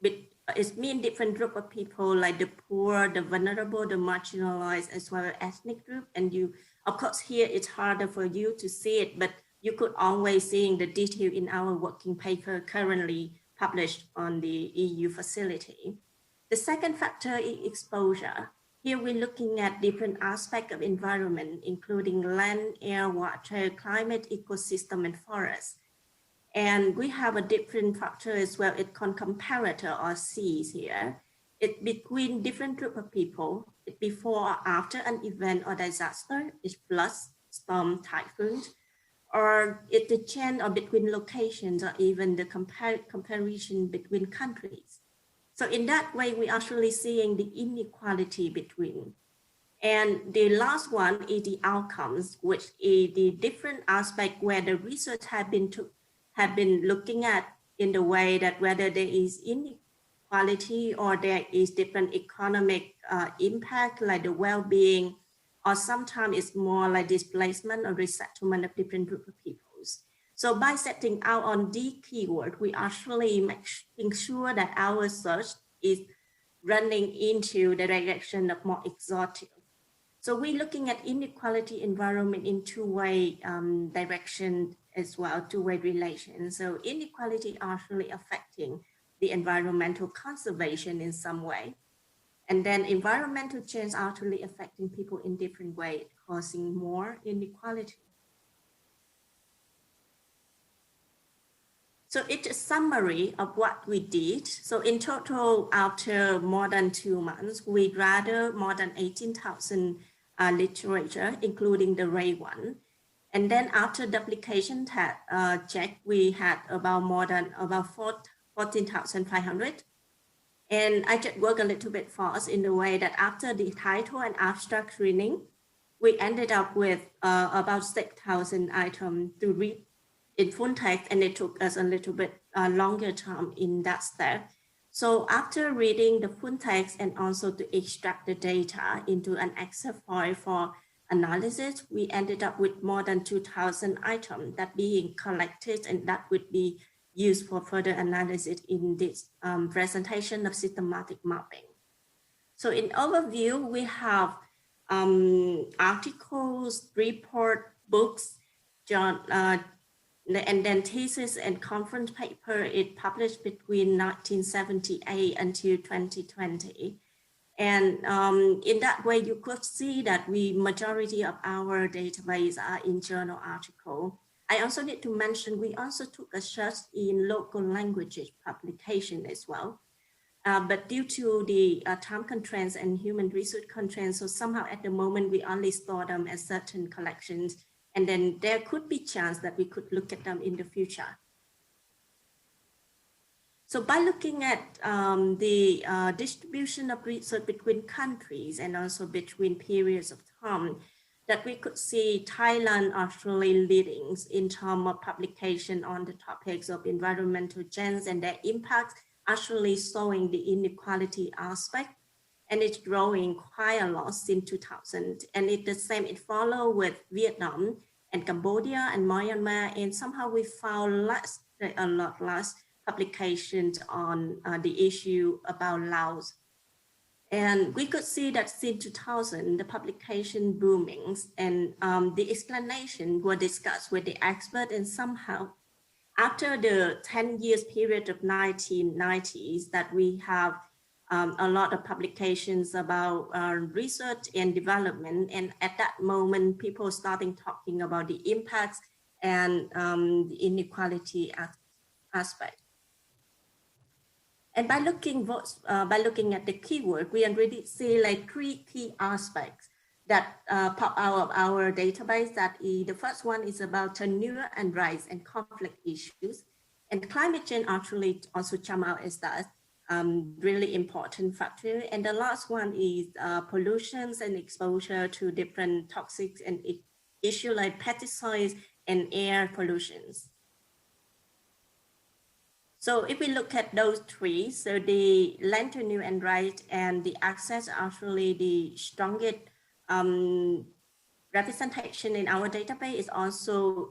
It means different group of people like the poor, the vulnerable, the marginalized, as well as ethnic group. And you, of course, here it's harder for you to see it, but you could always see the detail in our working paper currently published on the EU facility. The second factor is exposure. Here we're looking at different aspects of environment, including land, air, water, climate, ecosystem, and forest. And we have a different factor as well. It's called comparator, or Cs here. It's between different group of people. It's before or after an event or disaster. It's floods, storm, typhoons. Or it's the change or between locations, or even the comparison between countries. So in that way, we're actually seeing the inequality between. And the last one is the outcomes, which is the different aspect where the research have been looking at in the way that whether there is inequality inequality, or there is different economic impact, like the well-being, or sometimes it's more like displacement or resettlement of different group of peoples. So by setting out on the keyword, we actually making sure that our search is running into the direction of more exhaustive. So we're looking at inequality environment in two-way direction as well, two-way relation. So inequality actually affecting the environmental conservation in some way. And then environmental change actually affecting people in different ways, causing more inequality. So it's a summary of what we did. So in total, after more than 2 months, we gathered more than 18,000 literature, including the Ray one. And then after duplication check, we had about 14,500. And I just work a little bit fast in the way that after the title and abstract screening, we ended up with about 6,000 items to read in full text, and it took us a little bit longer time in that step. So after reading the full text and also to extract the data into an Excel file for analysis, we ended up with more than 2,000 items that being collected, and that would be used for further analysis in this presentation of systematic mapping. So in overview, we have articles, report, books, and then thesis and conference paper. It published between 1978 until 2020. And in that way, you could see that majority of our database are in journal article. I also need to mention, we also took a search in local languages publication as well. But due to the time constraints and human resource constraints, so somehow at the moment, we only store them as certain collections. And then there could be chance that we could look at them in the future. So by looking at the distribution of research between countries and also between periods of time, that we could see Thailand actually leading in terms of publication on the topics of environmental change and their impacts, actually showing the inequality aspect. And it's growing quite a lot since 2000. And it's the same, it follows with Vietnam and Cambodia and Myanmar. And somehow we found a lot less publications on the issue about Laos. And we could see that since 2000, the publication booming and the explanation were discussed with the expert, and somehow after the 10 years period of 1990s that we have a lot of publications about research and development. And at that moment, people starting talking about the impacts and the inequality aspect. And by looking at the keyword, we already see like 3 key aspects that pop out of our database. That is, the first one is about tenure and rights and conflict issues. And climate change actually also come out as that really important factor. And the last one is pollutions and exposure to different toxics and issues like pesticides and air pollutions. So if we look at those 3, so the land tenure and right and the access are actually the strongest representation in our database. It also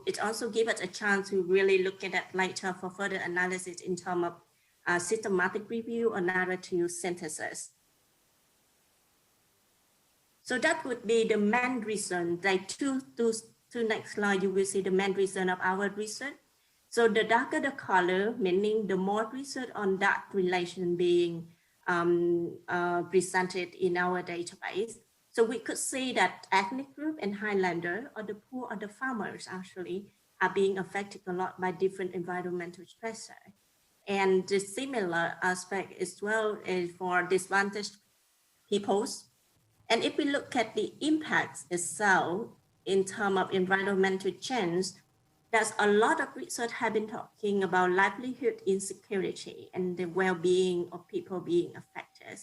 gives us a chance to really look at that later for further analysis in terms of systematic review or narrative synthesis. So that would be the main reason. Like two next slide, you will see the main reason of our research. So the darker the color, meaning the more research on that relation being presented in our database. So we could see that ethnic group and Highlander or the poor or the farmers actually are being affected a lot by different environmental stressors. And the similar aspect as well is for disadvantaged peoples. And if we look at the impacts itself in terms of environmental change, there's a lot of research have been talking about livelihood insecurity and the well-being of people being affected.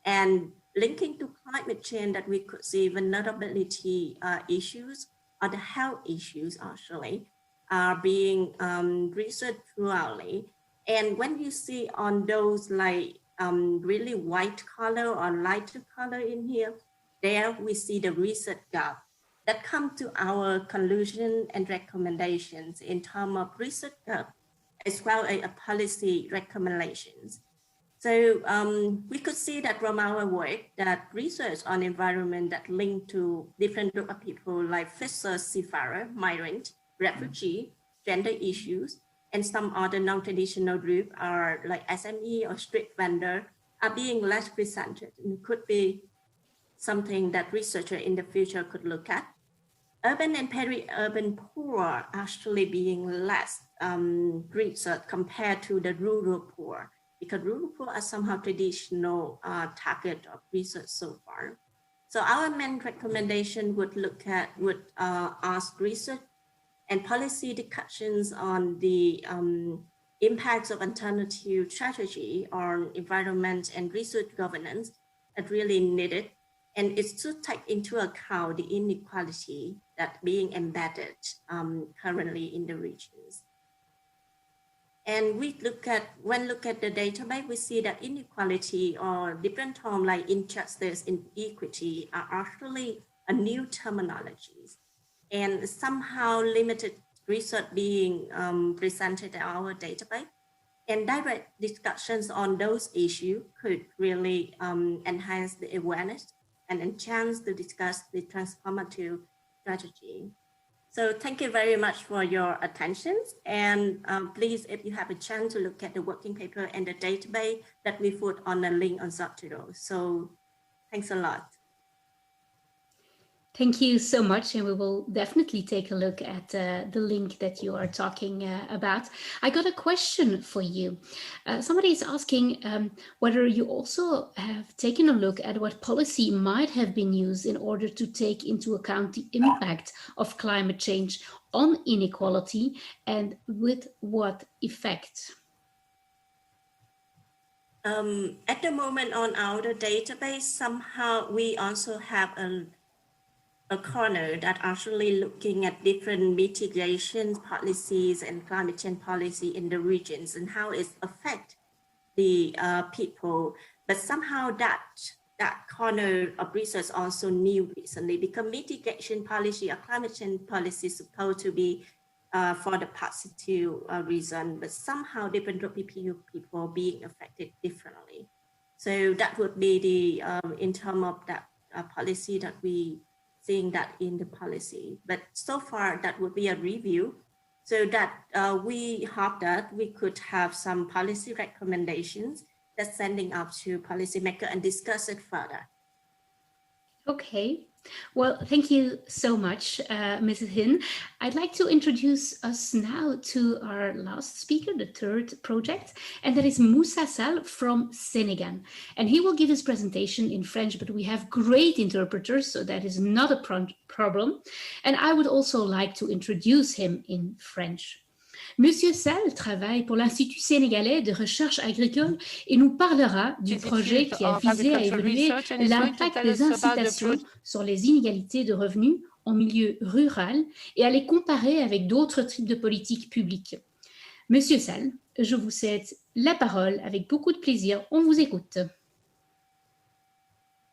And linking to climate change, that we could see vulnerability issues or the health issues actually are being researched throughout. And when you see on those like really white color or lighter color in here, there we see the research gap that come to our conclusion and recommendations in terms of research gap, as well as policy recommendations. So we could see that from our work that research on environment that linked to different group of people like fisher, seafarer, migrant, refugee, gender issues, and some other non-traditional group are like SME or street vendor are being less presented and could be something that researchers in the future could look at. Urban and peri-urban poor actually being less research compared to the rural poor, because rural poor are somehow traditional target of research so far. So our main recommendation would ask research and policy discussions on the impacts of alternative strategy on environment and research governance that really needed. And it's to take into account the inequality that being embedded currently in the regions. And when look at the database, we see that inequality or different terms like injustice, inequity are actually a new terminologies, and somehow limited research being presented in our database. And direct discussions on those issues could really enhance the awareness and enhance to discuss the transformative strategy. So thank you very much for your attention. And please, if you have a chance to look at the working paper and the database that we put on the link on Zotero. So thanks a lot. Thank you so much, and we will definitely take a look at the link that you are talking about. I got a question for you. Somebody is asking whether you also have taken a look at what policy might have been used in order to take into account the impact of climate change on inequality, and with what effect? At the moment on our database, somehow we also have a corner that actually looking at different mitigation policies and climate change policy in the regions and how it affects the people. But somehow that corner of research also new recently, because mitigation policy or climate change policy is supposed to be for the positive reason, but somehow different group of people being affected differently. So that would be the in terms of that policy that we seeing that in the policy. But so far that would be a review, so that we hope that we could have some policy recommendations that sending up to policymaker and discuss it further. Okay, well, thank you so much, Mrs. Huynh. I'd like to introduce us now to our last speaker, the third project, and that is Moussa Sall from Senegal. And he will give his presentation in French, but we have great interpreters, so that is not a problem. And I would also like to introduce him in French. Monsieur Sall travaille pour l'Institut sénégalais de recherche agricole et nous parlera du projet qui a visé à évaluer l'impact des incitations sur les inégalités de revenus en milieu rural et à les comparer avec d'autres types de politiques publiques. Monsieur Sall, je vous cède la parole avec beaucoup de plaisir. On vous écoute.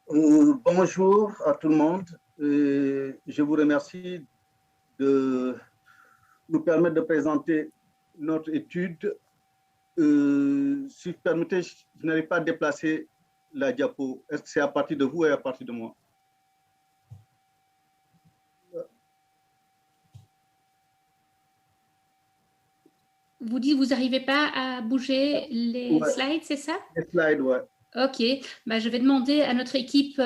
Bonjour à tout le monde. Je vous remercie de nous permettre de présenter notre étude. Si vous permettez, je n'arrive pas à déplacer la diapo. Est-ce que c'est à partir de vous et à partir de moi? Vous dites, vous n'arrivez pas à bouger les slides, c'est ça? Les slides, ouais. Ok, bah, je vais demander à notre équipe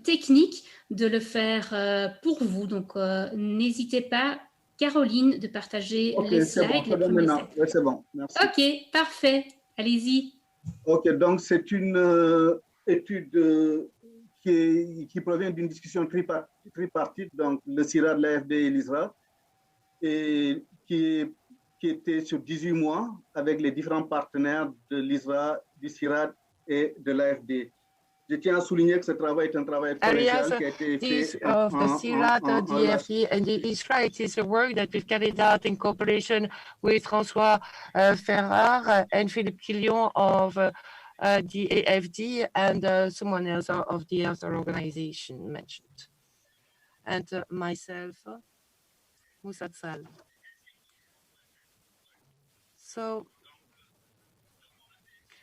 technique de le faire pour vous. Donc, n'hésitez pas, Caroline, de partager les slides. Oui, c'est bon, merci. Ok, parfait. Allez-y. Ok, donc c'est une étude qui provient d'une discussion tripartite, donc le CIAT, l'AFD et l'ISRA, et qui était sur 18 mois avec les différents partenaires de l'ISRA, du CIAT et de l'AFD. Je tiens à souligner que ce travail est un travail collégial qui a été fait of the CIAT, the AFD, and the ISRA. It is a work that we've carried out in cooperation with François Ferrard and Philippe Quillion of the AFD, and someone else of the other organization mentioned. And myself, Moussa Sall.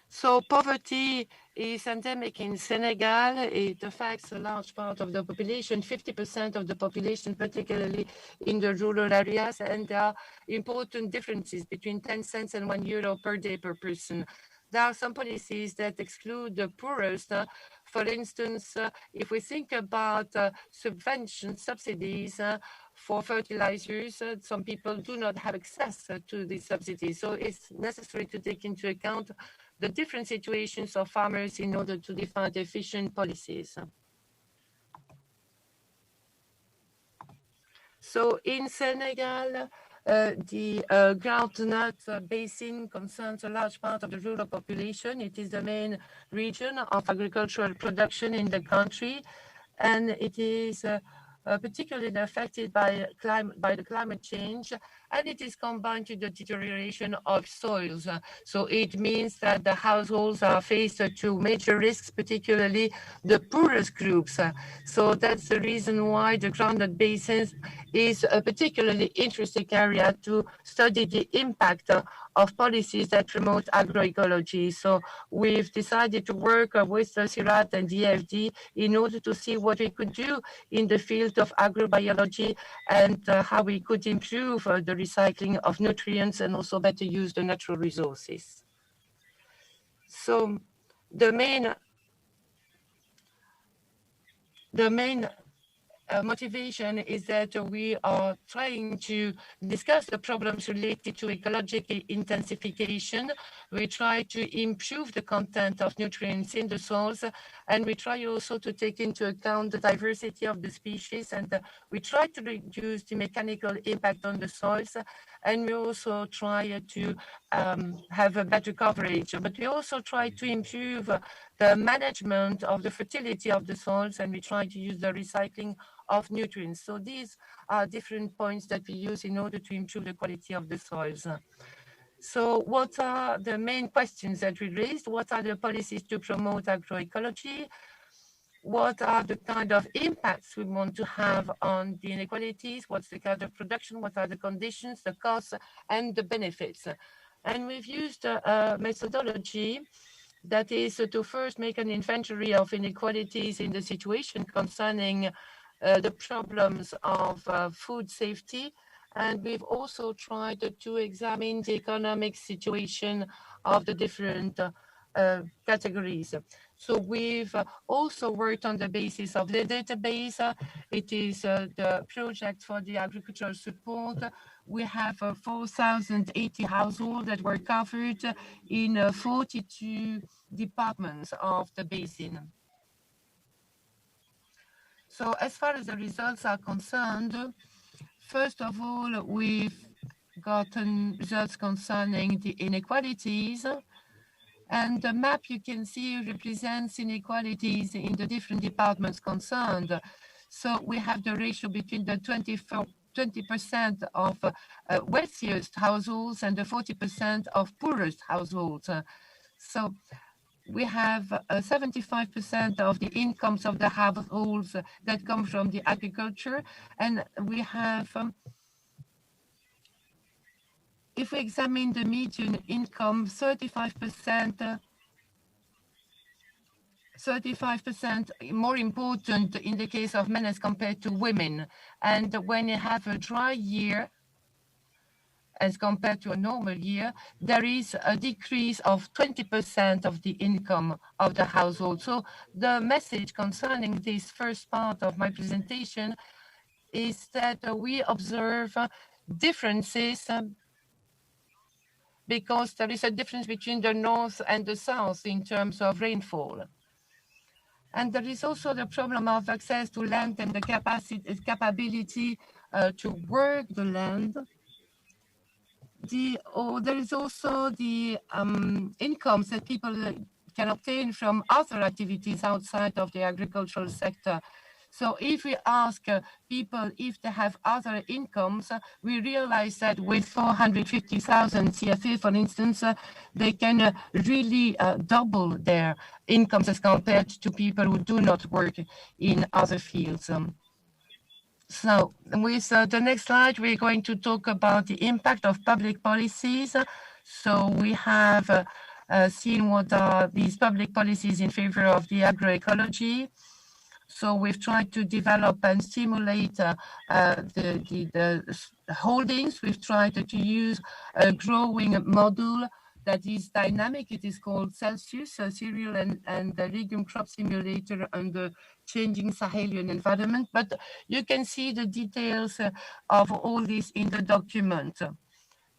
So poverty is endemic in Senegal. It affects a large part of the population, 50% of the population, particularly in the rural areas. And there are important differences between 10 cents and €1 per day per person. There are some policies that exclude the poorest. For instance, if we think about subsidies for fertilizers, some people do not have access to these subsidies. So it's necessary to take into account the different situations of farmers in order to define efficient policies. So in Senegal, the groundnut basin concerns a large part of the rural population. It is the main region of agricultural production in the country, and it is particularly affected by the climate change, and it is combined to the deterioration of soils. So it means that the households are faced to major risks, particularly the poorest groups. So that's the reason why the groundnut basin is a particularly interesting area to study the impact of policies that promote agroecology. So we've decided to work with the CIAT and the EFD in order to see what we could do in the field of agrobiology and how we could improve the recycling of nutrients and also better use the natural resources. So the main motivation is that we are trying to discuss the problems related to ecological intensification. We try to improve the content of nutrients in the soils, and we try also to take into account the diversity of the species, and we try to reduce the mechanical impact on the soils, and we also try to have a better coverage. But we also try to improve the management of the fertility of the soils, and we try to use the recycling of nutrients. So these are different points that we use in order to improve the quality of the soils. So what are the main questions that we raised? What are the policies to promote agroecology? What are the kind of impacts we want to have on the inequalities? What's the kind of production? What are the conditions, the costs, and the benefits? And we've used a methodology that is to first make an inventory of inequalities in the situation concerning the problems of food safety. And we've also tried to examine the economic situation of the different categories. So we've also worked on the basis of the database. It is the project for the agricultural support. We have 4,080 households that were covered in 42 departments of the basin. So as far as the results are concerned, first of all, we've gotten results concerning the inequalities. And the map you can see represents inequalities in the different departments concerned. So we have the ratio between the 20% of wealthiest households and the 40% of poorest households. So we have 75% of the incomes of the households that come from the agriculture, and we have, if we examine the median income, 35% more important in the case of men as compared to women. And when you have a dry year, as compared to a normal year, there is a decrease of 20% of the income of the household. So the message concerning this first part of my presentation is that we observe differences because there is a difference between the north and the south in terms of rainfall. And there is also the problem of access to land and the capability to work the land. There is also the incomes that people can obtain from other activities outside of the agricultural sector. So if we ask people if they have other incomes, we realize that with 450,000 CFA, for instance, they can really double their incomes as compared to people who do not work in other fields. So with the next slide, we're going to talk about the impact of public policies. So we have seen what are these public policies in favor of the agroecology. So we've tried to develop and stimulate the holdings. We've tried to use a growing model that is dynamic. It is called Celsius, a cereal and legume crop simulator under changing Sahelian environment. But you can see the details of all this in the document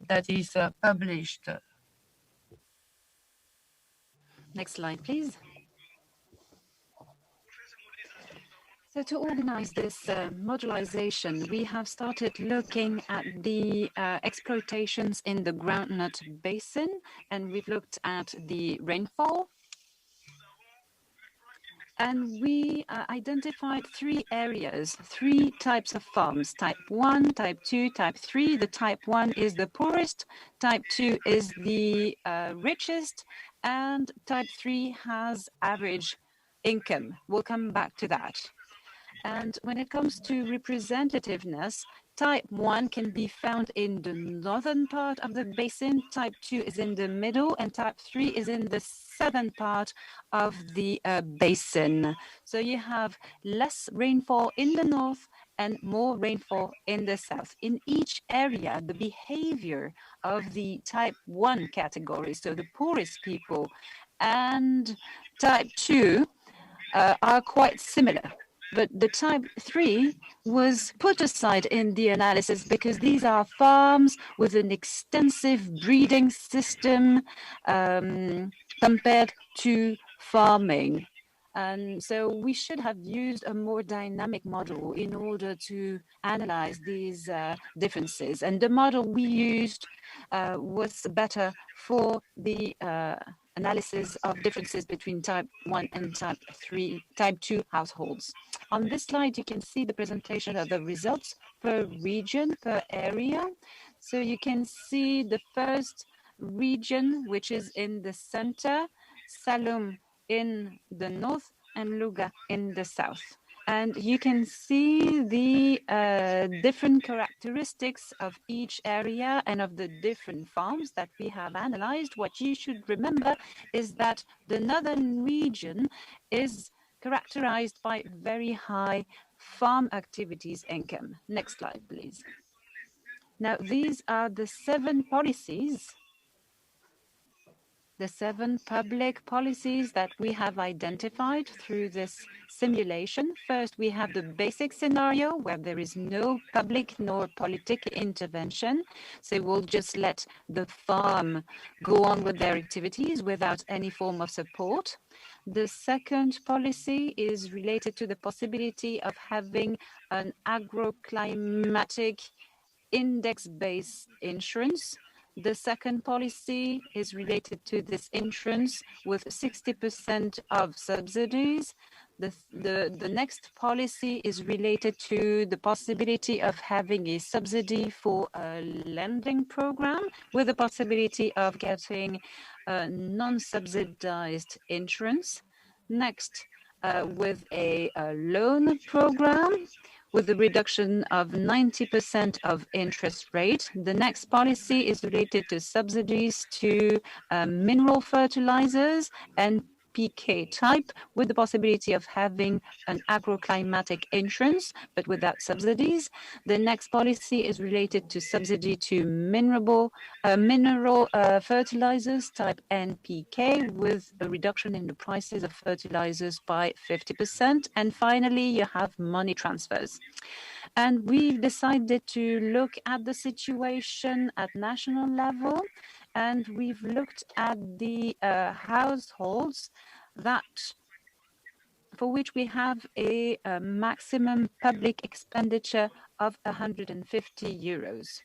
that is published. Next slide, please. So to organize this modularization, we have started looking at the exploitations in the groundnut basin, and we've looked at the rainfall. And we identified 3 areas, 3 types of farms, type 1, type 2, type 3. The type 1 is the poorest, type 2 is the richest, and type 3 has average income. We'll come back to that. And when it comes to representativeness, type 1 can be found in the northern part of the basin, type 2 is in the middle, and type 3 is in the southern part of the basin. So you have less rainfall in the north and more rainfall in the south. In each area, the behavior of the type 1 category, so the poorest people, and type 2 are quite similar. But the type 3 was put aside in the analysis because these are farms with an extensive breeding system compared to farming. And so we should have used a more dynamic model in order to analyze these differences. And the model we used was better for the analysis of differences between type 1 and type 2 households. On this slide, you can see the presentation of the results per region, per area. So you can see the first region, which is in the center, Saloum in the north, and Louga in the south. And you can see the different characteristics of each area and of the different farms that we have analyzed. What you should remember is that the northern region is characterized by very high farm activities income. Next slide, please. Now, these are the 7 policies, the 7 public policies that we have identified through this simulation. First, we have the basic scenario where there is no public nor political intervention. So we'll just let the farm go on with their activities without any form of support. The second policy is related to the possibility of having an agroclimatic index-based insurance. The second policy is related to this insurance with 60% of subsidies. The next policy is related to the possibility of having a subsidy for a lending program with the possibility of getting a non-subsidized insurance. Next, with a loan program with the reduction of 90% of interest rate. The next policy is related to subsidies to mineral fertilizers and PK type with the possibility of having an agroclimatic insurance, but without subsidies. The next policy is related to subsidy to mineral fertilizers type NPK with a reduction in the prices of fertilizers by 50%. And finally, you have money transfers. And we've decided to look at the situation at national level, and we've looked at the households for which we have a maximum public expenditure of 150 euros.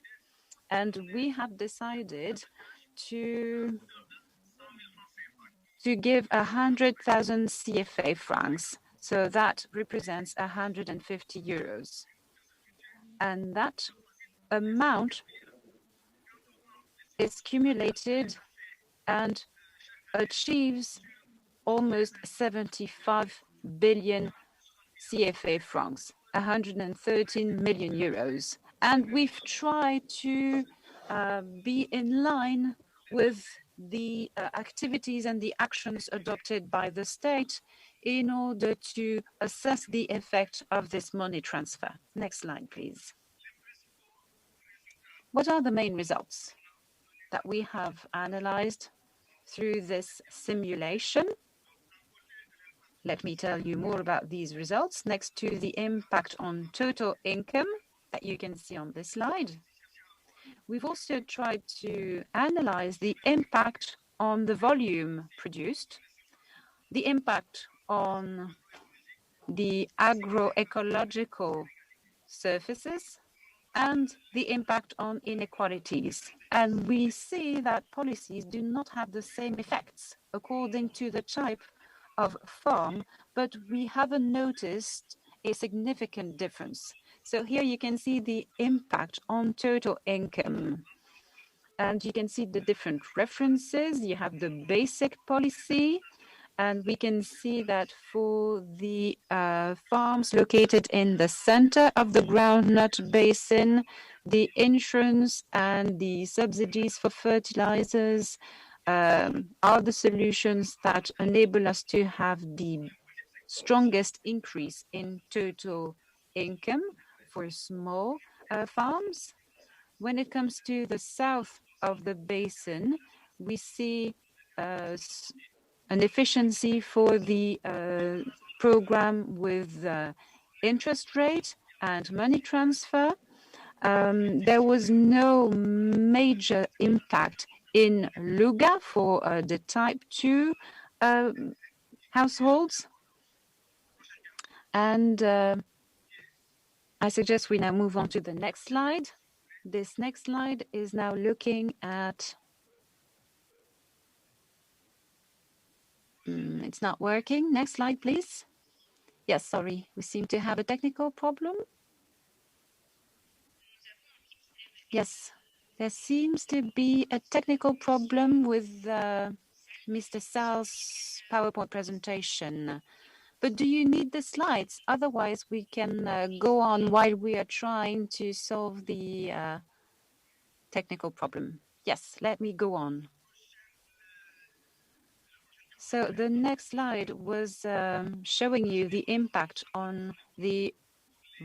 And we have decided to give 100,000 CFA francs. So that represents 150 euros. And that amount is cumulated and achieves almost 75 billion CFA francs, 113 million euros. And we've tried to be in line with the activities and the actions adopted by the state in order to assess the effect of this money transfer. Next slide, please. What are the main results that we have analyzed through this simulation? Let me tell you more about these results next to the impact on total income that you can see on this slide. We've also tried to analyze the impact on the volume produced, the impact on the agroecological surfaces, and the impact on inequalities. And we see that policies do not have the same effects according to the type of farm, but we haven't noticed a significant difference. So here you can see the impact on total income. And you can see the different references. You have the basic policy, and we can see that for the farms located in the center of the groundnut basin, the insurance and the subsidies for fertilizers are the solutions that enable us to have the strongest increase in total income for small farms. When it comes to the south of the basin, we see an efficiency for the program with interest rate and money transfer. There was no major impact in Luga for the type 2 households. And I suggest we now move on to the next slide. This next slide is now looking at it's not working. Next slide, please. Yes, sorry, we seem to have a technical problem. Yes, there seems to be a technical problem with Mr. Sall's PowerPoint presentation. But do you need the slides? Otherwise, we can go on while we are trying to solve the technical problem. Yes, let me go on. So the next slide was showing you the impact on the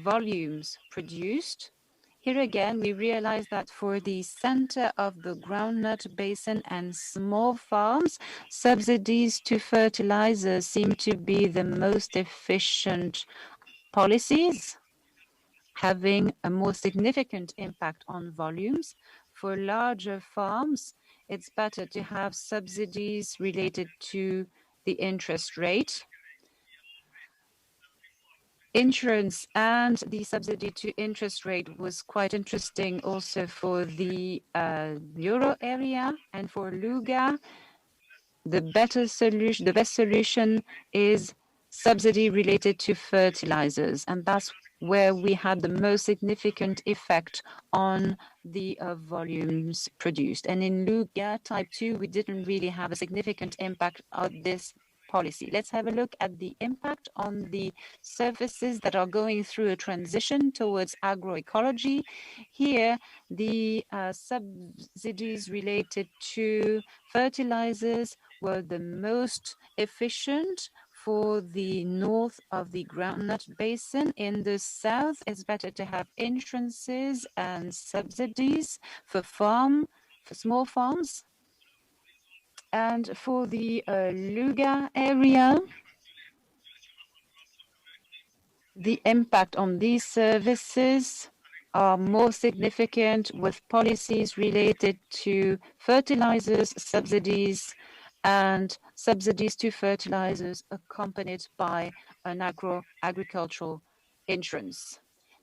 volumes produced. Here again, we realize that for the center of the groundnut basin and small farms, subsidies to fertilizers seem to be the most efficient policies, having a more significant impact on volumes. For larger farms, it's better to have subsidies related to the interest rate. Insurance and the subsidy to interest rate was quite interesting also for the euro area, and for Luga, the best solution is subsidy related to fertilizers, and that's where we had the most significant effect on the volumes produced. And in Luga type 2, we didn't really have a significant impact on this policy. Let's have a look at the impact on the services that are going through a transition towards agroecology. Here, the subsidies related to fertilizers were the most efficient for the north of the groundnut basin. In the south, it's better to have insurances and subsidies for small farms. And for the Luga area, the impact on these services are more significant with policies related to fertilizers, subsidies, and subsidies to fertilizers accompanied by an agricultural insurance.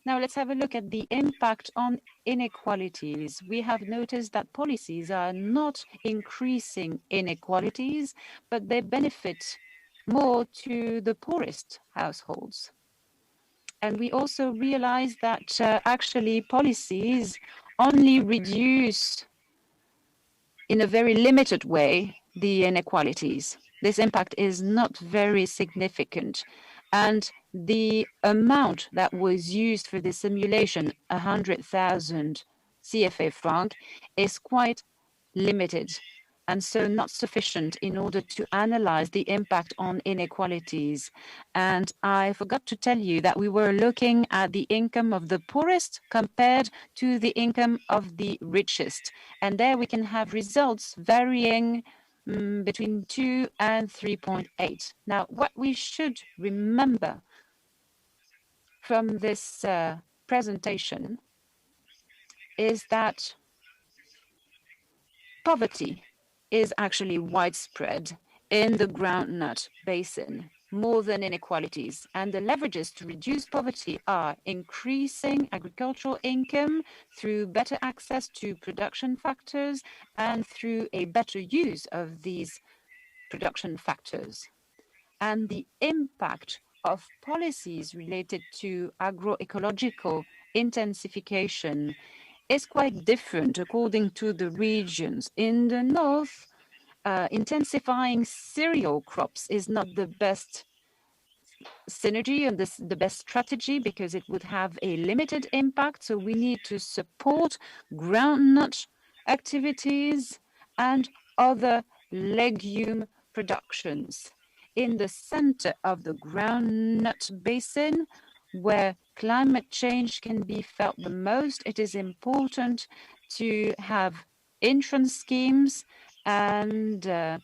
Now let's have a look at the impact on inequalities. We have noticed that policies are not increasing inequalities, but they benefit more to the poorest households. And we also realized that actually policies only reduce in a very limited way the inequalities. This impact is not very significant. And the amount that was used for the simulation, 100,000 CFA franc, is quite limited and so not sufficient in order to analyze the impact on inequalities. And I forgot to tell you that we were looking at the income of the poorest compared to the income of the richest. And there we can have results varying between 2 and 3.8. Now, what we should remember from this presentation is that poverty is actually widespread in the groundnut basin, more than inequalities. And the leverages to reduce poverty are increasing agricultural income through better access to production factors and through a better use of these production factors. And the impact of policies related to agroecological intensification is quite different according to the regions. In the north, intensifying cereal crops is not the best synergy and the best strategy because it would have a limited impact. So we need to support groundnut activities and other legume productions. In the center of the groundnut basin, where climate change can be felt the most, it is important to have insurance schemes and to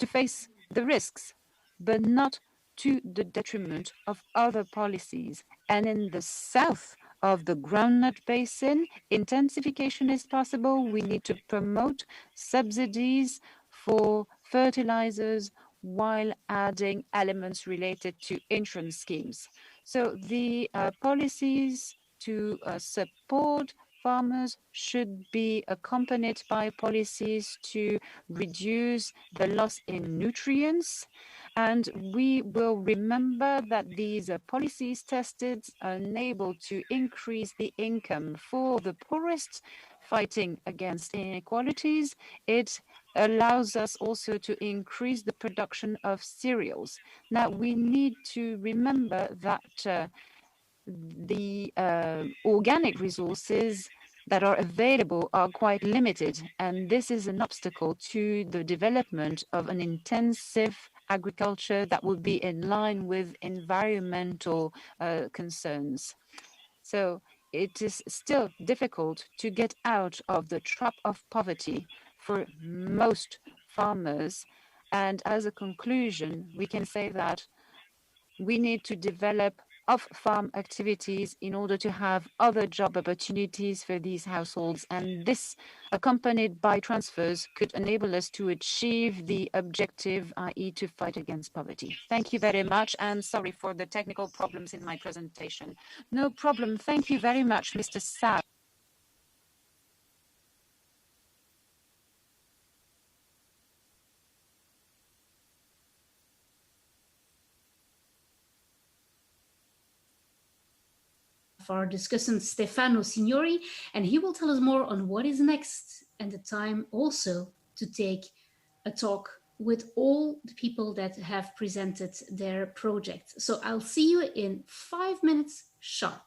face the risks, but not to the detriment of other policies. And in the south of the groundnut basin, intensification is possible. We need to promote subsidies for fertilizers while adding elements related to insurance schemes. So the policies to support farmers should be accompanied by policies to reduce the loss in nutrients. And we will remember that these policies tested are unable to increase the income for the poorest, fighting against inequalities. It allows us also to increase the production of cereals. Now, we need to remember that the organic resources that are available are quite limited, and this is an obstacle to the development of an intensive agriculture that would be in line with environmental concerns. So it is still difficult to get out of the trap of poverty for most farmers. And as a conclusion, we can say that we need to develop off-farm activities in order to have other job opportunities for these households. And this, accompanied by transfers, could enable us to achieve the objective, i.e. to fight against poverty. Thank you very much, and sorry for the technical problems in my presentation. No problem. Thank you very much, Mr. Sall. Our discussant Stefano Signori, and he will tell us more on what is next and the time also to take a talk with all the people that have presented their project. So I'll see you in 5 minutes sharp.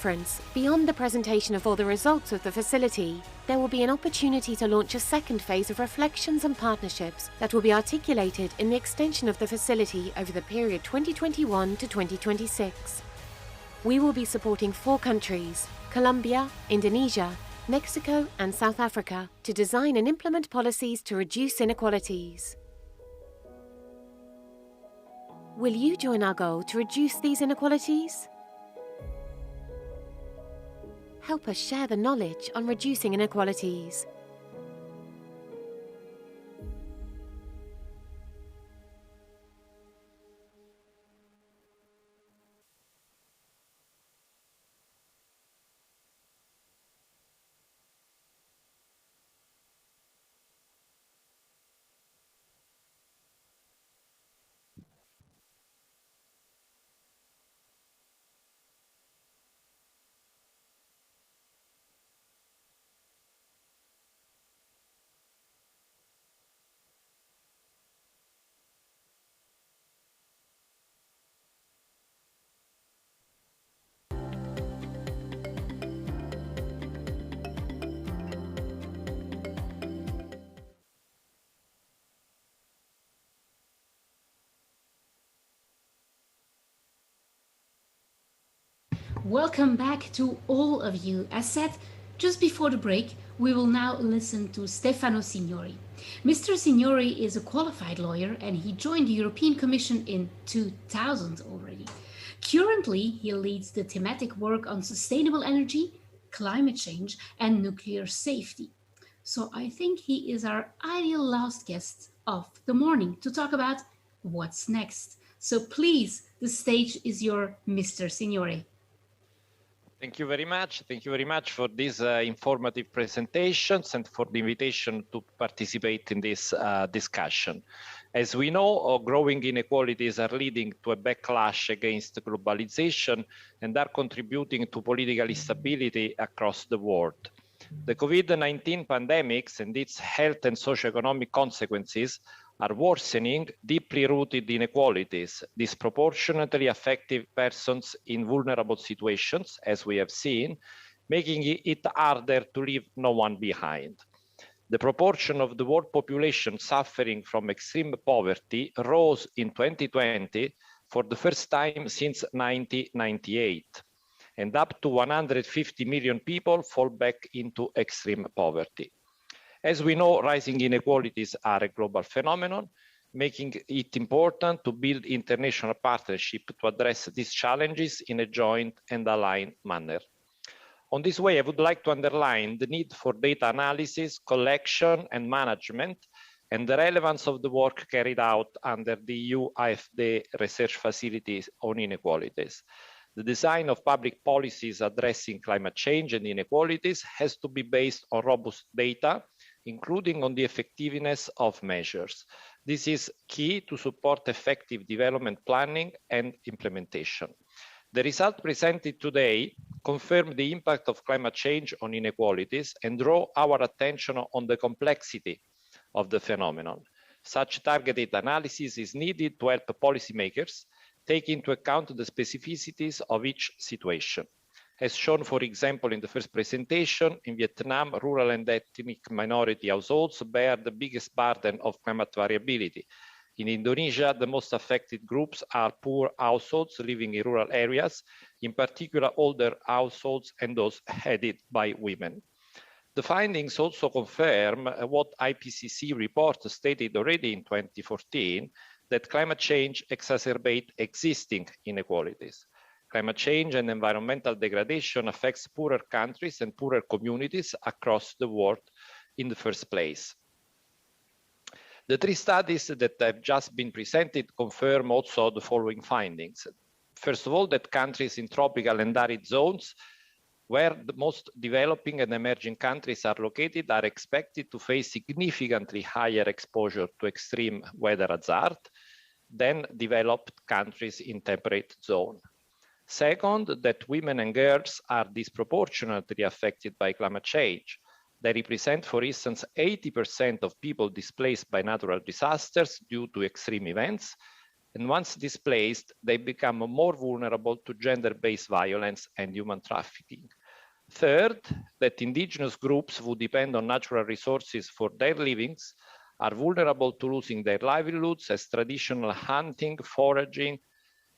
conference, beyond the presentation of all the results of the facility, there will be an opportunity to launch a second phase of reflections and partnerships that will be articulated in the extension of the facility over the period 2021 to 2026. We will be supporting 4 countries, Colombia, Indonesia, Mexico and South Africa, to design and implement policies to reduce inequalities. Will you join our goal to reduce these inequalities? Help us share the knowledge on reducing inequalities. Welcome back to all of you. As said, just before the break, we will now listen to Stefano Signori. Mr. Signori is a qualified lawyer and he joined the European Commission in 2000 already. Currently, he leads the thematic work on sustainable energy, climate change, and nuclear safety. So I think he is our ideal last guest of the morning to talk about what's next. So please, the stage is yours, Mr. Signori. Thank you very much. Thank you very much for these informative presentations and for the invitation to participate in this discussion. As we know, growing inequalities are leading to a backlash against globalization and are contributing to political instability across the world. The COVID-19 pandemic and its health and socioeconomic consequences are worsening deeply rooted inequalities, disproportionately affecting persons in vulnerable situations, as we have seen, making it harder to leave no one behind. The proportion of the world population suffering from extreme poverty rose in 2020 for the first time since 1998, and up to 150 million people fall back into extreme poverty. As we know, rising inequalities are a global phenomenon, making it important to build international partnership to address these challenges in a joint and aligned manner. On this way, I would like to underline the need for data analysis, collection and management, and the relevance of the work carried out under the EU-WIDER research facilities on inequalities. The design of public policies addressing climate change and inequalities has to be based on robust data, including on the effectiveness of measures. This is key to support effective development planning and implementation. The results presented today confirm the impact of climate change on inequalities and draw our attention on the complexity of the phenomenon. Such targeted analysis is needed to help policymakers take into account the specificities of each situation. As shown, for example, in the first presentation, in Vietnam, rural and ethnic minority households bear the biggest burden of climate variability. In Indonesia, the most affected groups are poor households living in rural areas, in particular older households and those headed by women. The findings also confirm what IPCC report stated already in 2014, that climate change exacerbates existing inequalities. Climate change and environmental degradation affects poorer countries and poorer communities across the world in the first place. The 3 studies that have just been presented confirm also the following findings. First of all, that countries in tropical and arid zones, where the most developing and emerging countries are located, are expected to face significantly higher exposure to extreme weather hazard than developed countries in temperate zones. Second, that women and girls are disproportionately affected by climate change. They represent, for instance, 80% of people displaced by natural disasters due to extreme events, And once displaced, they become more vulnerable to gender-based violence and human trafficking. Third, that indigenous groups who depend on natural resources for their livings are vulnerable to losing their livelihoods as traditional hunting, foraging,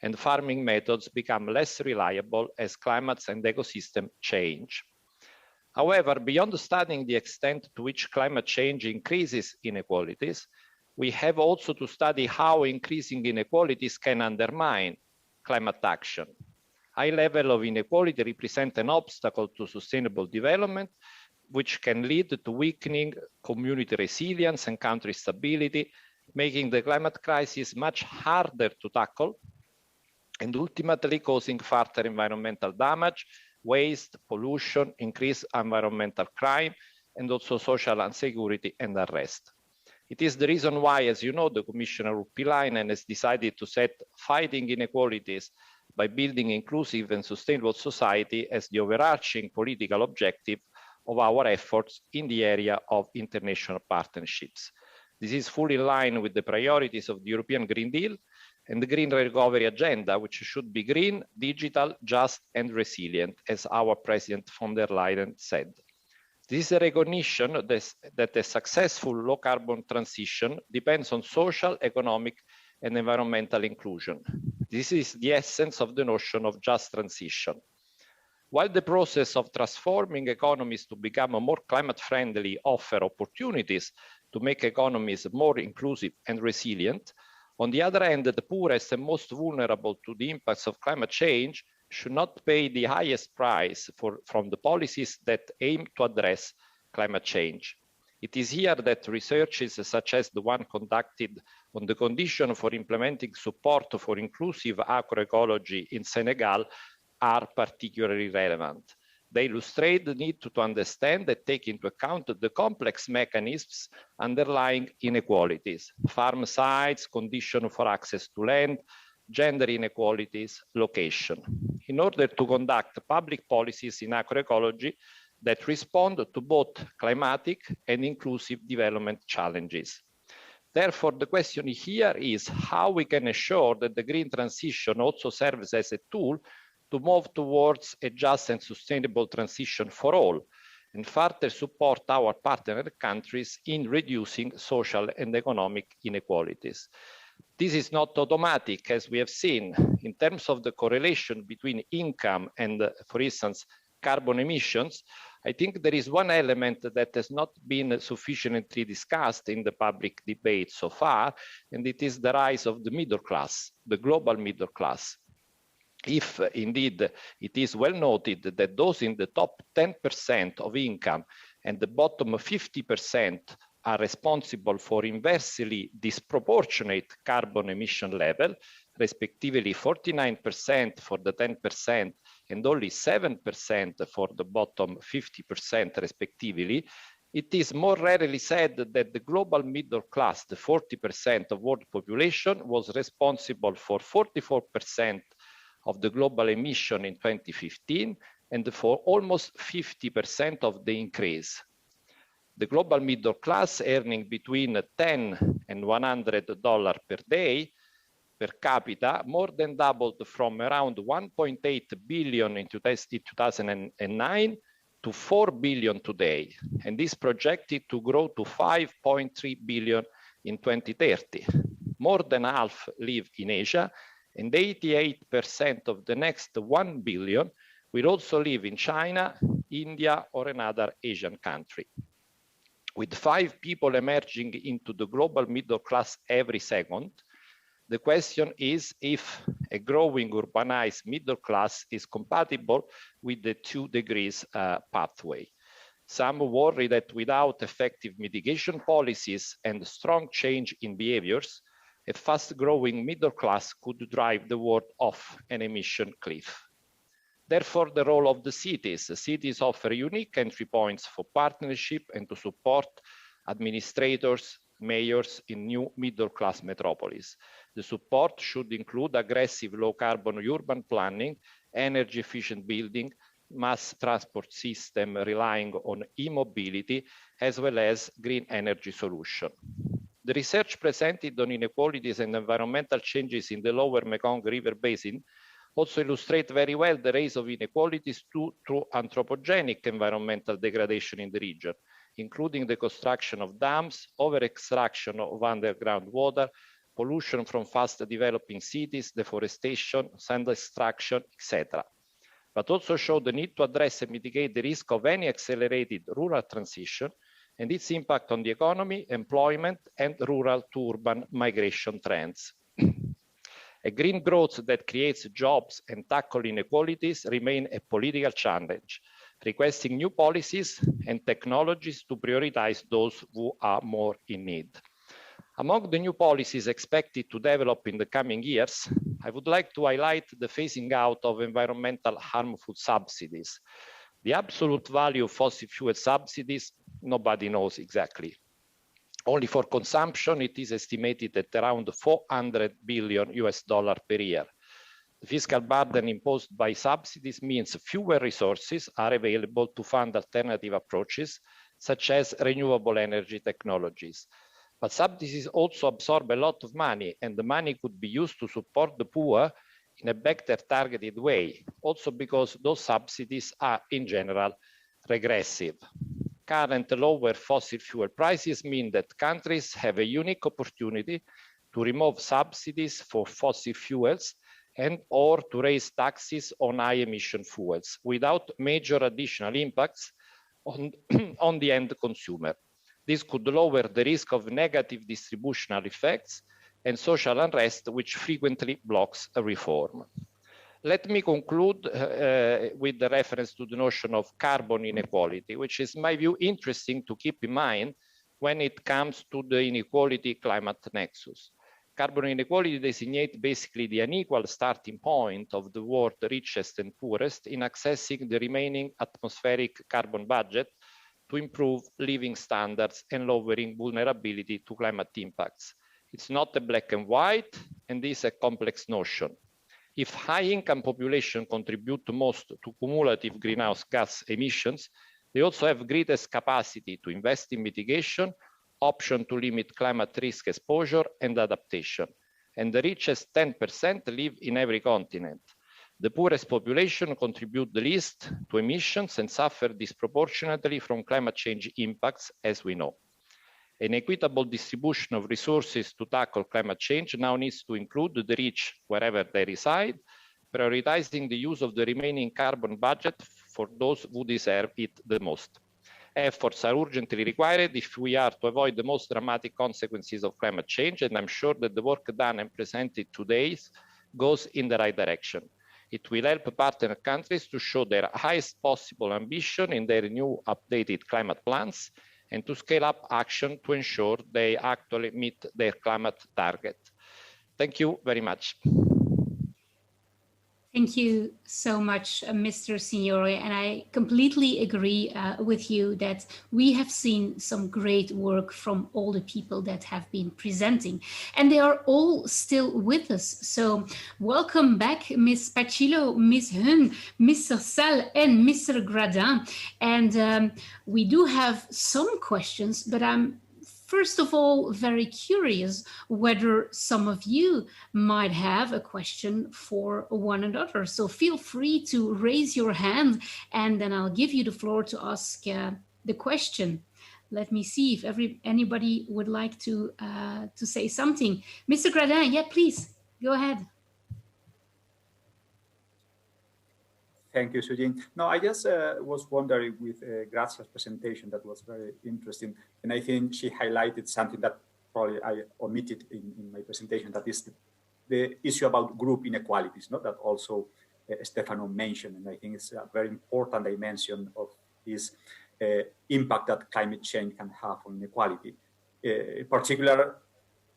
and farming methods become less reliable as climates and ecosystem change. However, beyond studying the extent to which climate change increases inequalities, we have also to study how increasing inequalities can undermine climate action. High level of inequality represent an obstacle to sustainable development, which can lead to weakening community resilience and country stability, making the climate crisis much harder to tackle and ultimately causing further environmental damage, waste, pollution, increased environmental crime, and also social insecurity and unrest. It is the reason why, as you know, the Commissioner Urpilainen has decided to set fighting inequalities by building inclusive and sustainable society as the overarching political objective of our efforts in the area of international partnerships. This is fully in line with the priorities of the European Green Deal and the Green Recovery Agenda, which should be green, digital, just, and resilient, as our President von der Leyen said. This is a recognition that a successful low-carbon transition depends on social, economic, and environmental inclusion. This is the essence of the notion of just transition. While the process of transforming economies to become more climate-friendly offer opportunities to make economies more inclusive and resilient, on the other hand, the poorest and most vulnerable to the impacts of climate change should not pay the highest price from the policies that aim to address climate change. It is here that researches such as the one conducted on the condition for implementing support for inclusive agroecology in Senegal are particularly relevant. They illustrate the need to understand and take into account the complex mechanisms underlying inequalities, farm sites, condition for access to land, gender inequalities, location, in order to conduct public policies in agroecology that respond to both climatic and inclusive development challenges. Therefore, the question here is how we can ensure that the green transition also serves as a tool to move towards a just and sustainable transition for all, and further support our partner countries in reducing social and economic inequalities. This is not automatic, as we have seen, in terms of the correlation between income and, for instance, carbon emissions. I think there is one element that has not been sufficiently discussed in the public debate so far, and it is the rise of the middle class, the global middle class. If indeed it is well noted that those in the top 10% of income and the bottom 50% are responsible for inversely disproportionate carbon emission level, respectively 49% for the 10% and only 7% for the bottom 50% respectively, it is more rarely said that the global middle class, the 40% of world population, was responsible for 44% of the global emission in 2015 and for almost 50% of the increase. The global middle class earning between $10 and $100 per day per capita more than doubled from around 1.8 billion in 2009 to 4 billion today, and is projected to grow to 5.3 billion in 2030. More than half live in Asia, and 88% of the next 1 billion will also live in China, India, or another Asian country. With 5 people emerging into the global middle class every second, the question is if a growing urbanized middle class is compatible with the 2 degrees pathway. Some worry that without effective mitigation policies and strong change in behaviors, a fast-growing middle class could drive the world off an emission cliff. Therefore, the role of the cities. The cities offer unique entry points for partnership and to support administrators, mayors in new middle-class metropolis. The support should include aggressive low-carbon urban planning, energy-efficient building, mass transport system relying on e-mobility, as well as green energy solution. The research presented on inequalities and environmental changes in the Lower Mekong River basin also illustrate very well the rise of inequalities through anthropogenic environmental degradation in the region, including the construction of dams, over-extraction of underground water, pollution from fast developing cities, deforestation, sand extraction, etc. But also show the need to address and mitigate the risk of any accelerated rural transition and its impact on the economy, employment, and rural to urban migration trends. A green growth that creates jobs and tackles inequalities remain a political challenge, requesting new policies and technologies to prioritize those who are more in need. Among the new policies expected to develop in the coming years, I would like to highlight the phasing out of environmental harmful subsidies. The absolute value of fossil fuel subsidies, nobody knows exactly. Only for consumption, it is estimated at around $400 billion per year. The fiscal burden imposed by subsidies means fewer resources are available to fund alternative approaches, such as renewable energy technologies. But subsidies also absorb a lot of money, and the money could be used to support the poor in a better targeted way, also because those subsidies are, in general, regressive. Current lower fossil fuel prices mean that countries have a unique opportunity to remove subsidies for fossil fuels and or to raise taxes on high emission fuels without major additional impacts on, on the end consumer. This could lower the risk of negative distributional effects and social unrest, which frequently blocks a reform. Let me conclude with the reference to the notion of carbon inequality, which is, in my view, interesting to keep in mind when it comes to the inequality climate nexus. Carbon inequality designates basically the unequal starting point of the world's richest and poorest in accessing the remaining atmospheric carbon budget to improve living standards and lowering vulnerability to climate impacts. It's not a black and white, and is a complex notion. If high-income population contribute most to cumulative greenhouse gas emissions, they also have greatest capacity to invest in mitigation, option to limit climate risk exposure and adaptation. And the richest 10% live in every continent. The poorest population contribute the least to emissions and suffer disproportionately from climate change impacts, as we know. An equitable distribution of resources to tackle climate change now needs to include the rich wherever they reside, prioritizing the use of the remaining carbon budget for those who deserve it the most. Efforts are urgently required if we are to avoid the most dramatic consequences of climate change, and I'm sure that the work done and presented today goes in the right direction. It will help partner countries to show their highest possible ambition in their new updated climate plans, and to scale up action to ensure they actually meet their climate target. Thank you very much. Thank you so much, Mr. Signore, and I completely agree with you that we have seen some great work from all the people that have been presenting, and they are all still with us. So welcome back, Ms. Pacillo, Ms. Huynh, Mr. Sall, and Mr. Gradín. And we do have some questions, but I'm first of all very curious whether some of you might have a question for one another. So feel free to raise your hand, and then I'll give you the floor to ask the question. Let me see if anybody would like to say something. Mr. Gradín, yeah, please, go ahead. Thank you, Sujin. No, I just was wondering with Grazia's presentation that was very interesting. And I think she highlighted something that probably I omitted in my presentation, that is the issue about group inequalities, no? That also Stefano mentioned. And I think it's a very important dimension of this impact that climate change can have on inequality. In particular,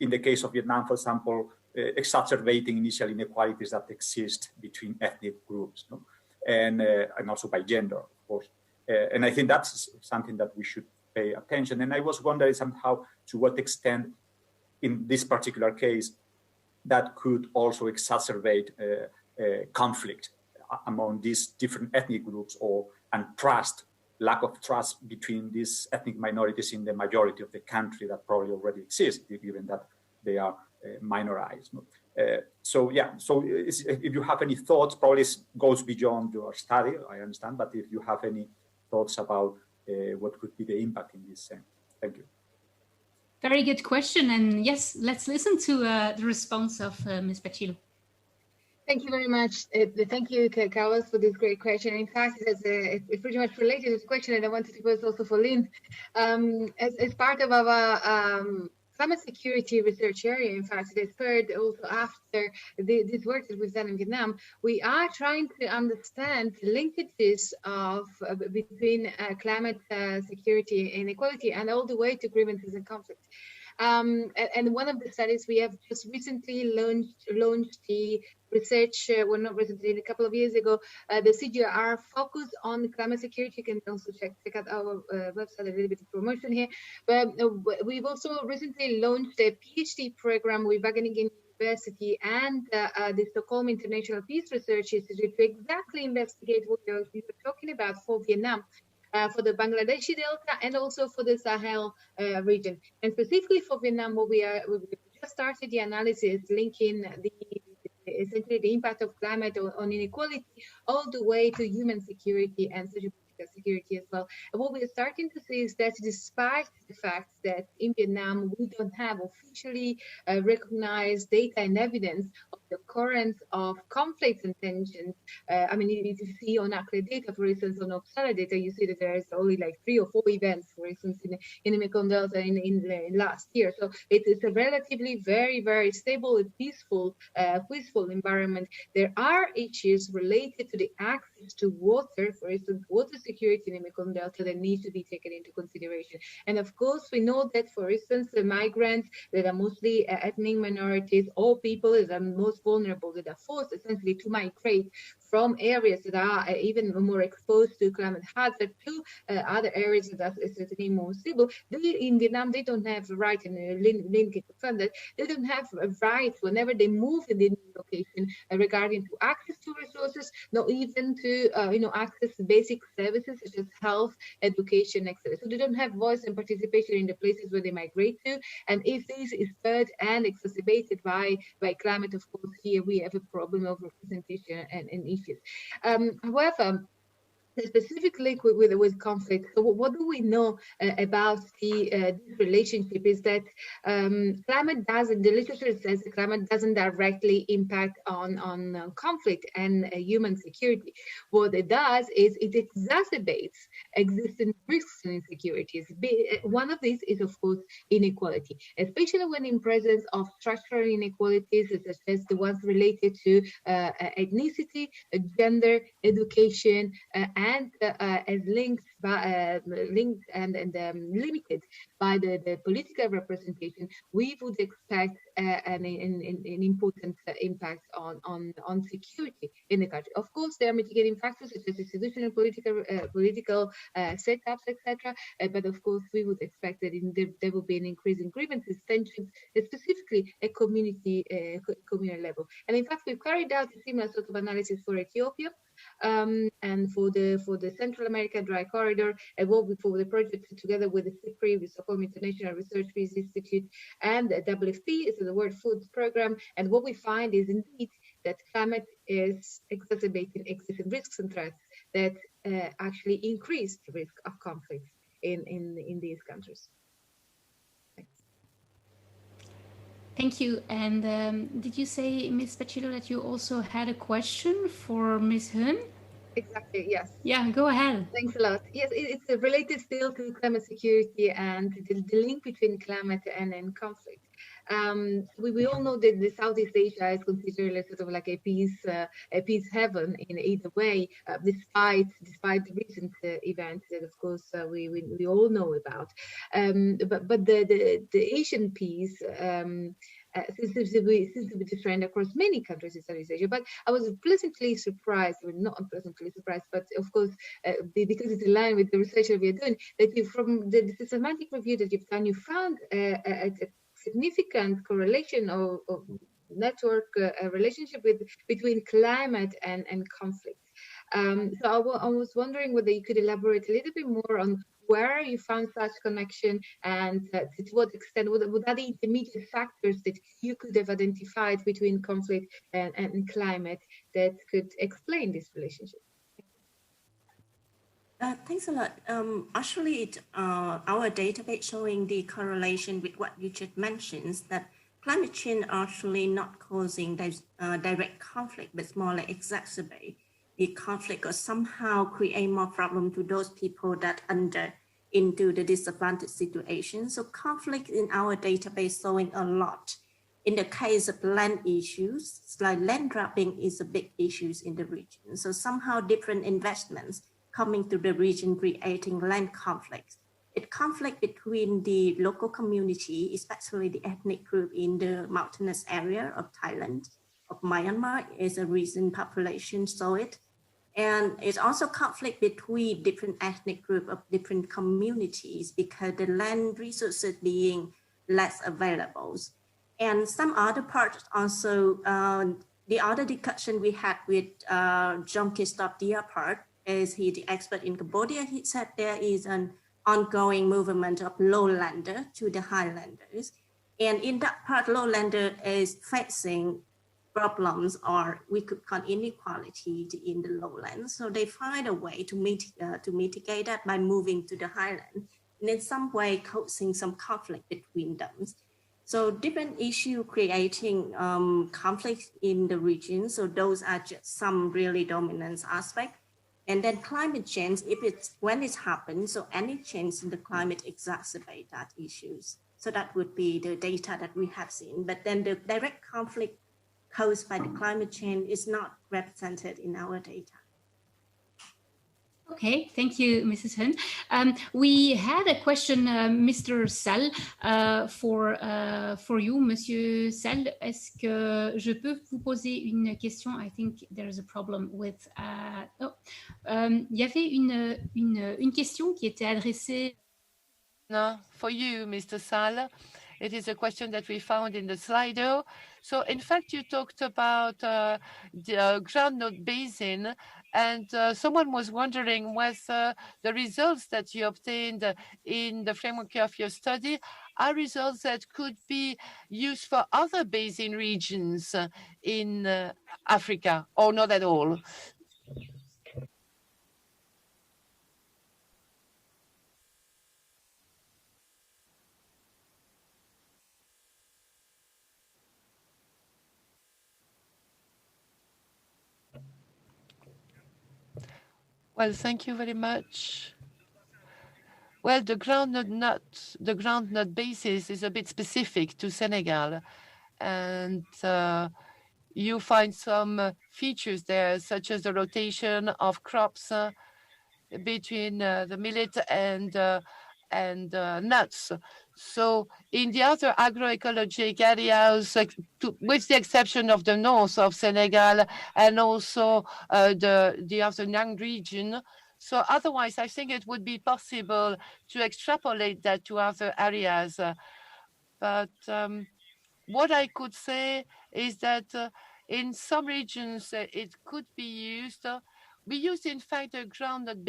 in the case of Vietnam, for example, exacerbating initial inequalities that exist between ethnic groups, no? And also by gender, of course. And I think that's something that we should pay attention. And I was wondering somehow to what extent, in this particular case, that could also exacerbate conflict among these different ethnic groups and trust lack of trust between these ethnic minorities in the majority of the country that probably already exists, given that they are minorized. So if you have any thoughts, probably it goes beyond your study, I understand, but if you have any thoughts about what could be the impact in this sense. Thank you. Very good question. And yes, let's listen to the response of Ms. Pacillo. Thank you very much. Thank you, Carlos, for this great question. In fact, it's pretty much related to this question, and I wanted to pose also for Linh. As part of our climate security research area, in fact, it is third also after this work that we've done in Vietnam, we are trying to understand the linkages of between climate security, inequality, and all the way to grievances and conflict. And one of the studies we have just recently launched the research, well, not recently, a couple of years ago, the CGR focused on climate security. You can also check out our website, a little bit of promotion here. But we've also recently launched a PhD program with Wageningen University and the Stockholm International Peace Research Institute to exactly investigate what we were talking about for Vietnam. For the Bangladeshi Delta and also for the Sahel region. And specifically for Vietnam, we just started the analysis linking essentially the impact of climate on inequality all the way to human security and social security as well. And what we are starting to see is that despite the fact that in Vietnam we don't have officially recognized data and evidence of the occurrence of conflicts and tensions. I mean, if you see on ACLE data, for instance, on Uppsala data, you see that there's only like 3 or 4 events, for instance, in the Mekong Delta in last year. So it's a relatively very, very stable and peaceful environment. There are issues related to the access to water, for instance, water security in the Mekong Delta that needs to be taken into consideration. And of course, we know that, for instance, the migrants that are mostly ethnic minorities or people that are most vulnerable, that are forced essentially to migrate from areas that are even more exposed to climate hazard to other areas that are certainly more stable. In Vietnam, they don't have a right, and Linh can confirm that, they don't have a right whenever they move in the new location regarding to access to resources, not even to access basic services such as health, education, etc. So they don't have voice and participation in the places where they migrate to. And if this is spurred and exacerbated by climate, of course, here we have a problem of representation and issues. However, specifically with conflict, so what do we know about this relationship is that climate doesn't, the literature says the climate doesn't directly impact on conflict and human security. What it does is it exacerbates existing risks and insecurities. One of these is, of course, inequality, especially when in presence of structural inequalities such as the ones related to ethnicity, gender, education, and as linked and limited by the political representation, we would expect an important impact on security in the country. Of course, there are mitigating factors such as institutional political setups, etc. But of course, we would expect that there will be an increase in grievances, tensions, specifically at community level. And in fact, we've carried out a similar sort of analysis for Ethiopia. And for the Central American Dry Corridor, and for the project together with the CIPRI, with Stockholm International Research Peace Institute, and the WFP, so the World Food Program. And what we find is indeed that climate is exacerbating existing risks and threats that actually increase the risk of conflict in these countries. Thank you. And did you say, Ms. Pacillo, that you also had a question for Ms. Huynh? Exactly, yes. Yeah, go ahead. Thanks a lot. Yes, it's related still to climate security and the link between climate and conflict. We all know that the Southeast Asia is considered sort of like a peace heaven in either way, despite the recent events that, of course, we all know about. But the Asian peace seems to be the trend across many countries in Southeast Asia. But I was pleasantly surprised, or not unpleasantly surprised, but of course, because it's in line with the research that we are doing, that from the systematic review that you've done, you found a significant correlation or network relationship between climate and conflict. So I was wondering whether you could elaborate a little bit more on where you found such connection, and to what extent would that the intermediate factors that you could have identified between conflict and climate that could explain this relationship? Thanks a lot. Actually, our database showing the correlation with what you just mentioned, that climate change actually not causing direct conflict, but more like exacerbate the conflict or somehow create more problem to those people that under into the disadvantaged situation. So conflict in our database showing a lot. In the case of land issues, like land grabbing is a big issue in the region. So somehow different investments coming to the region, creating land conflicts. It conflict between the local community, especially the ethnic group in the mountainous area of Thailand, of Myanmar, is a recent population saw it. And it's also conflict between different ethnic group of different communities because the land resources being less available. And some other parts also, the other discussion we had with Jean-Christophe Diapart, is he the expert in Cambodia, he said there is an ongoing movement of lowlander to the highlanders. And in that part, lowlander is facing problems, or we could call inequality in the lowlands. So they find a way to mitigate that by moving to the highland, and in some way causing some conflict between them. So different issue creating conflict in the region. So those are just some really dominant aspects. And then climate change, when it happens, so any change in the climate exacerbate that issues. So that would be the data that we have seen. But then the direct conflict caused by the climate change is not represented in our data. Okay, thank you, Mrs. Huynh. We had a question, Mr. Sall, for you, Monsieur Sall. Est-ce que je peux vous poser une question? I think there is a problem with. Il y avait une question qui était adressée. No, for you, Mr. Sall. It is a question that we found in the Slido. So in fact, you talked about the groundnut basin, and someone was wondering whether the results that you obtained in the framework of your study are results that could be used for other basin regions in Africa, or not at all. Well, thank you very much. Well, the groundnut basis is a bit specific to Senegal, and you find some features there, such as the rotation of crops between the millet and nuts. So in the other agroecologic areas, with the exception of the north of Senegal and also the other Nang region, so otherwise I think it would be possible to extrapolate that to other areas. But what I could say is that in some regions it could be used. We use, in fact, the groundnut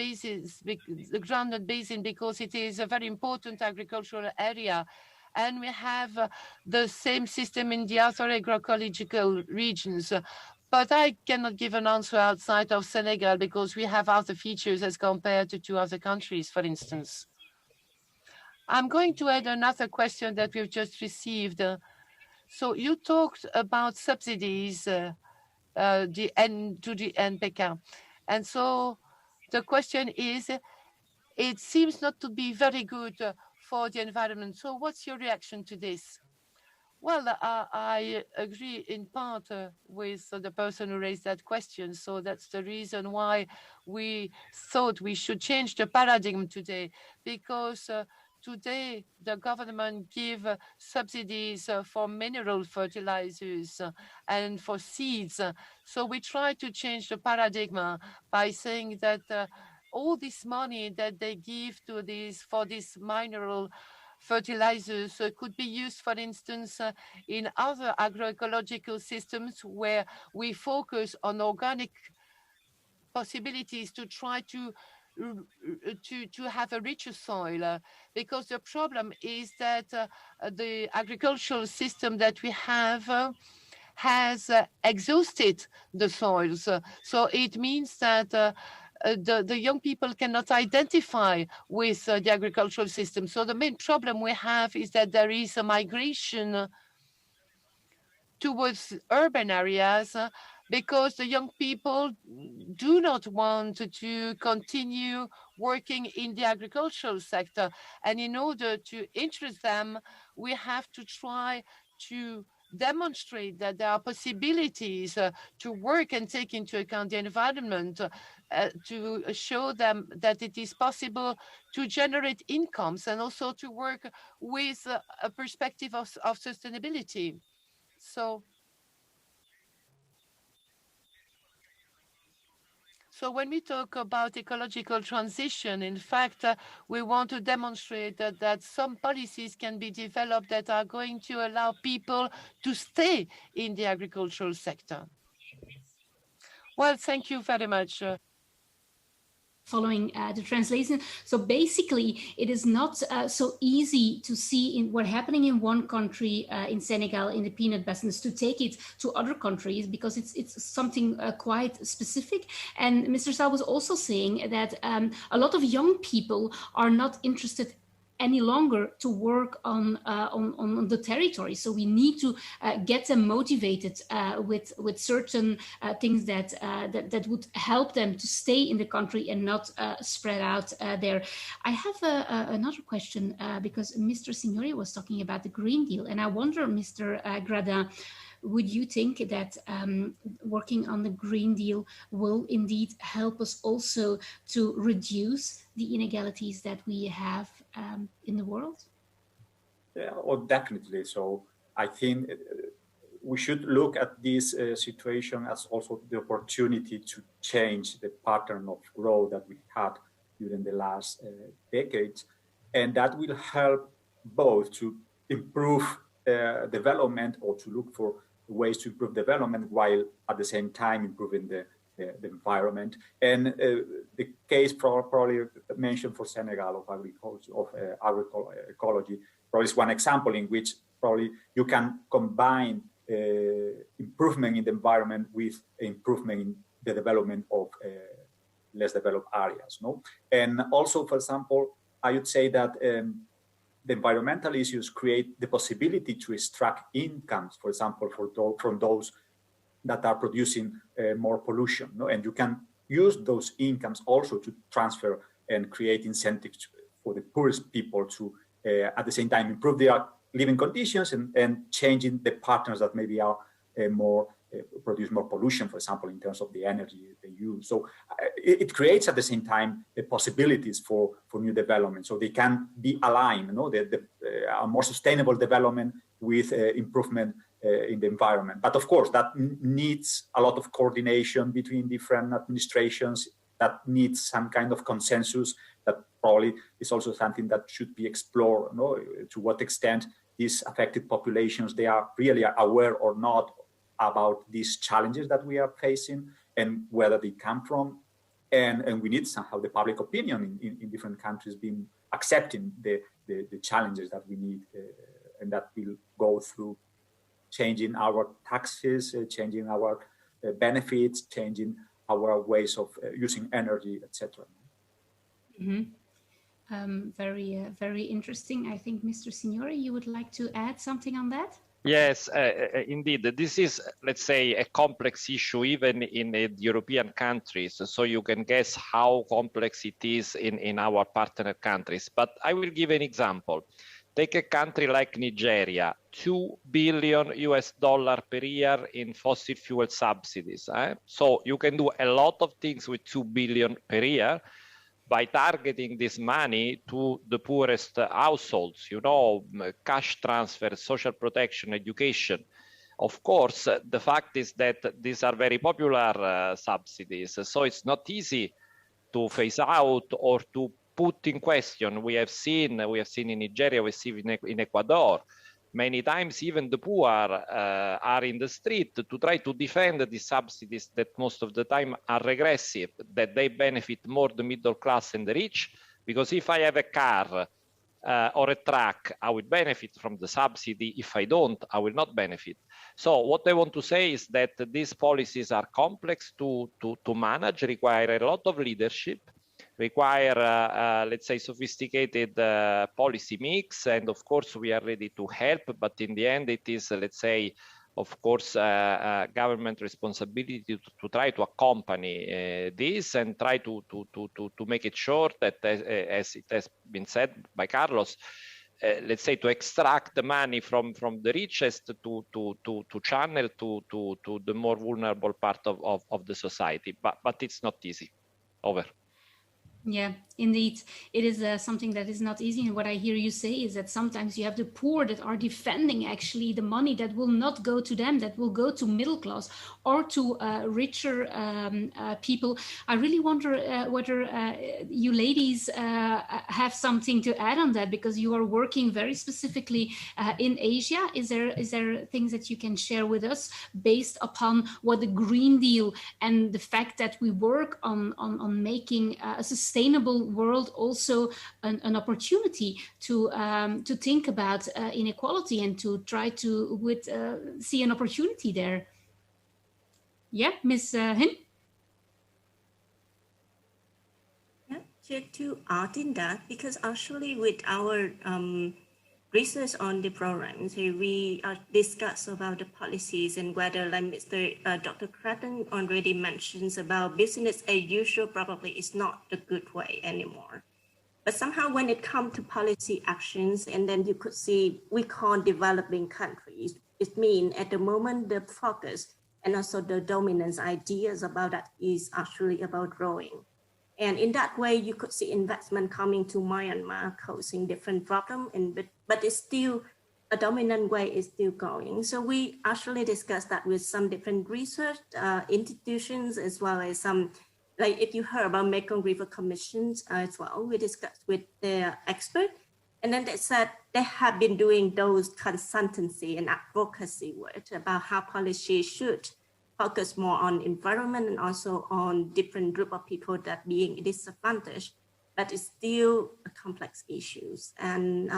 basin because it is a very important agricultural area. And we have the same system in the other agroecological regions. But I cannot give an answer outside of Senegal because we have other features as compared to other countries, for instance. I'm going to add another question that we've just received. So you talked about subsidies to the NPK. And so the question is, it seems not to be very good for the environment. So what's your reaction to this? Well, I agree in part with the person who raised that question. So that's the reason why we thought we should change the paradigm today, because today the government give subsidies for mineral fertilizers and for seeds. So we try to change the paradigm by saying that all this money that they give to for these mineral fertilizers could be used, for instance, in other agroecological systems where we focus on organic possibilities to try to have a richer soil, because the problem is that the agricultural system that we have has exhausted the soils. So it means that the young people cannot identify with the agricultural system. So the main problem we have is that there is a migration towards urban areas because the young people do not want to continue working in the agricultural sector. And in order to interest them, we have to try to demonstrate that there are possibilities to work and take into account the environment, to show them that it is possible to generate incomes and also to work with a perspective of sustainability. So when we talk about ecological transition, in fact, we want to demonstrate that some policies can be developed that are going to allow people to stay in the agricultural sector. Well, thank you very much. Following the translation. So basically, it is not so easy to see in what's happening in one country, in Senegal, in the peanut basins, to take it to other countries, because it's something quite specific. And Mr. Sall was also saying that a lot of young people are not interested any longer to work on the territory. So we need to get them motivated with certain things that would help them to stay in the country and not spread out there. I have another question because Mr. Signori was talking about the Green Deal, and I wonder, Mr. Gradín, would you think that working on the Green Deal will indeed help us also to reduce the inequalities that we have in the world? Yeah, well, definitely. So I think we should look at this situation as also the opportunity to change the pattern of growth that we had during the last decades. And that will help both to improve development, or to look for ways to improve development while at the same time improving the environment. And the case probably mentioned for Senegal of agriculture, of agroecology, probably is one example in which probably you can combine improvement in the environment with improvement in the development of less developed areas. No? And also, for example, I would say that the environmental issues create the possibility to extract incomes, for example, from those that are producing more pollution. No? And you can use those incomes also to transfer and create incentives for the poorest people to, at the same time, improve their living conditions and changing the patterns that maybe are produce more pollution, for example, in terms of the energy they use. So it creates at the same time the possibilities for new development. So they can be aligned, you know, a more sustainable development with improvement in the environment. But of course, that needs a lot of coordination between different administrations. That needs some kind of consensus. That probably is also something that should be explored. You know, to what extent these affected populations, they are really aware or not about these challenges that we are facing and whether they come from. And we need somehow the public opinion in different countries being accepting the challenges that we need, and that will go through changing our taxes, changing our benefits, changing our ways of using energy, etc. Mm-hmm. Very interesting. I think, Mr. Signori, you would like to add something on that? Yes, indeed. This is, let's say, a complex issue even in the European countries. So you can guess how complex it is in our partner countries. But I will give an example. Take a country like Nigeria, $2 billion per year in fossil fuel subsidies. So you can do a lot of things with $2 billion per year by targeting this money to the poorest households, you know, cash transfer, social protection, education. Of course, the fact is that these are very popular subsidies, so it's not easy to phase out or to put in question. We have seen in Nigeria, we see in Ecuador, Many times even the poor are in the street to try to defend the subsidies that most of the time are regressive, that they benefit more the middle class and the rich, because if I have a car or a truck, I will benefit from the subsidy. If I don't, I will not benefit. So what I want to say is that these policies are complex to manage, require a lot of leadership, require, let's say, sophisticated policy mix. And of course, we are ready to help. But in the end, it is, let's say, of course, government responsibility to try to accompany this and try to make it sure that, as it has been said by Carlos, let's say, to extract the money from the richest to channel to the more vulnerable part of the society. But it's not easy. Over. Yeah, indeed. It is something that is not easy. And what I hear you say is that sometimes you have the poor that are defending actually the money that will not go to them, that will go to middle class or to richer people. I really wonder whether you ladies have something to add on that, because you are working very specifically in Asia. Is there things that you can share with us based upon what the Green Deal and the fact that we work on making a sustainable world also an opportunity to think about inequality and to try to see an opportunity there? Yeah, Ms. Huynh? Yeah, just to add in that, because actually with our research on the programs, we discuss about the policies and whether, like Dr. Gradín already mentions about business as usual probably is not the good way anymore. But somehow when it comes to policy actions, and then you could see we call developing countries, it means at the moment the focus and also the dominance ideas about that is actually about growing. And in that way, you could see investment coming to Myanmar causing different problems, but it's still a dominant way is still going. So we actually discussed that with some different research institutions, as well as some, like if you heard about Mekong River Commissions as well, we discussed with their expert. And then they said they have been doing those consultancy and advocacy work about how policy should focus more on environment and also on different group of people that being disadvantaged, but it's still a complex issues. And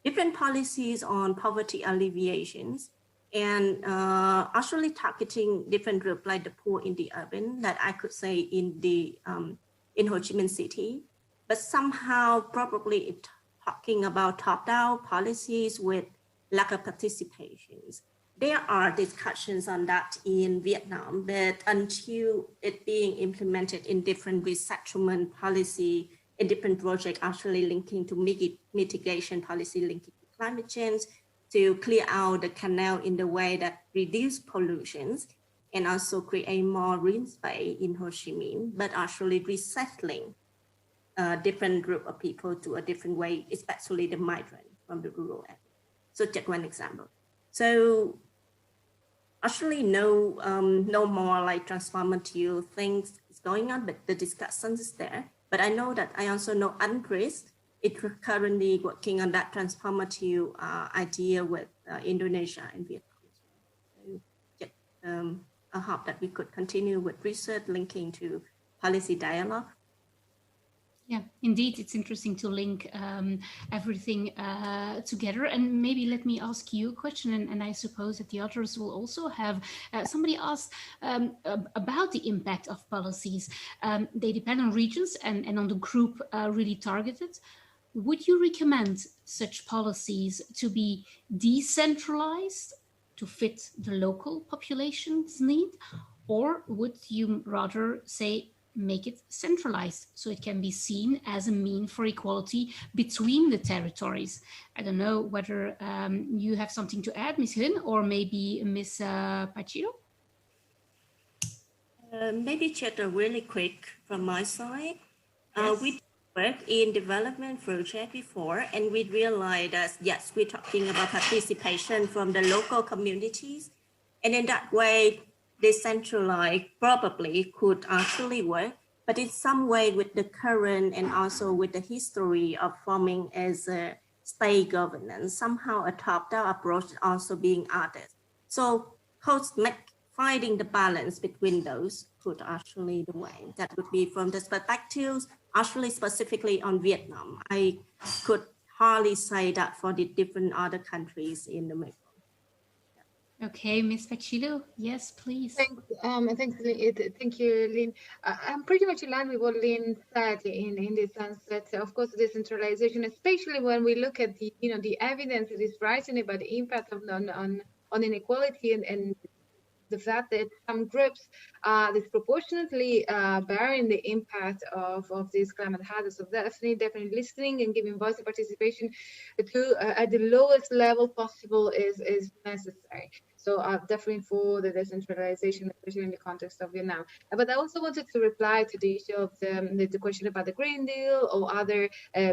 different policies on poverty alleviations and actually targeting different groups like the poor in the urban that I could say in Ho Chi Minh City, but somehow probably talking about top-down policies with lack of participations. There are discussions on that in Vietnam, but until it being implemented in different resettlement policy, in different projects actually linking to mitigation policy linking to climate change, to clear out the canal in the way that reduce pollutions and also create more green space in Ho Chi Minh, but actually resettling a different group of people to a different way, especially the migrant from the rural area. So just one example. So actually no more like transformative things is going on, but the discussion is there. But I know that I also know Andres is currently working on that transformative idea with Indonesia and Vietnam. So just, I hope that we could continue with research linking to policy dialogue. Yeah, indeed, it's interesting to link everything together. And maybe let me ask you a question, and I suppose that the others will also have. Somebody asked about the impact of policies. They depend on regions and on the group really targeted. Would you recommend such policies to be decentralized to fit the local population's need? Or would you rather say, make it centralized so it can be seen as a mean for equality between the territories? I don't know whether you have something to add, Ms. Huynh, or maybe Ms. Pacillo? Maybe just really quick from my side. Yes. We worked in development project before, and we realized that, yes, we're talking about participation from the local communities. And in that way, decentralized probably could actually work, but in some way with the current and also with the history of farming as a state governance, somehow a top-down approach is also being added. So finding the balance between those could actually the way. That would be from this perspective, actually specifically on Vietnam. I could hardly say that for the different other countries in the Mekong. Okay, Ms. Pacillo, yes, please. Thanks, thank you, Lynn. I'm pretty much in line with what Lynn said in the sense that, of course, decentralization, especially when we look at the the evidence that is rising about the impact of on inequality and the fact that some groups are disproportionately bearing the impact of these climate hazards. So definitely listening and giving voice and participation to at the lowest level possible is necessary. So definitely for the decentralization, especially in the context of Vietnam. But I also wanted to reply to the issue of the question about the Green Deal or other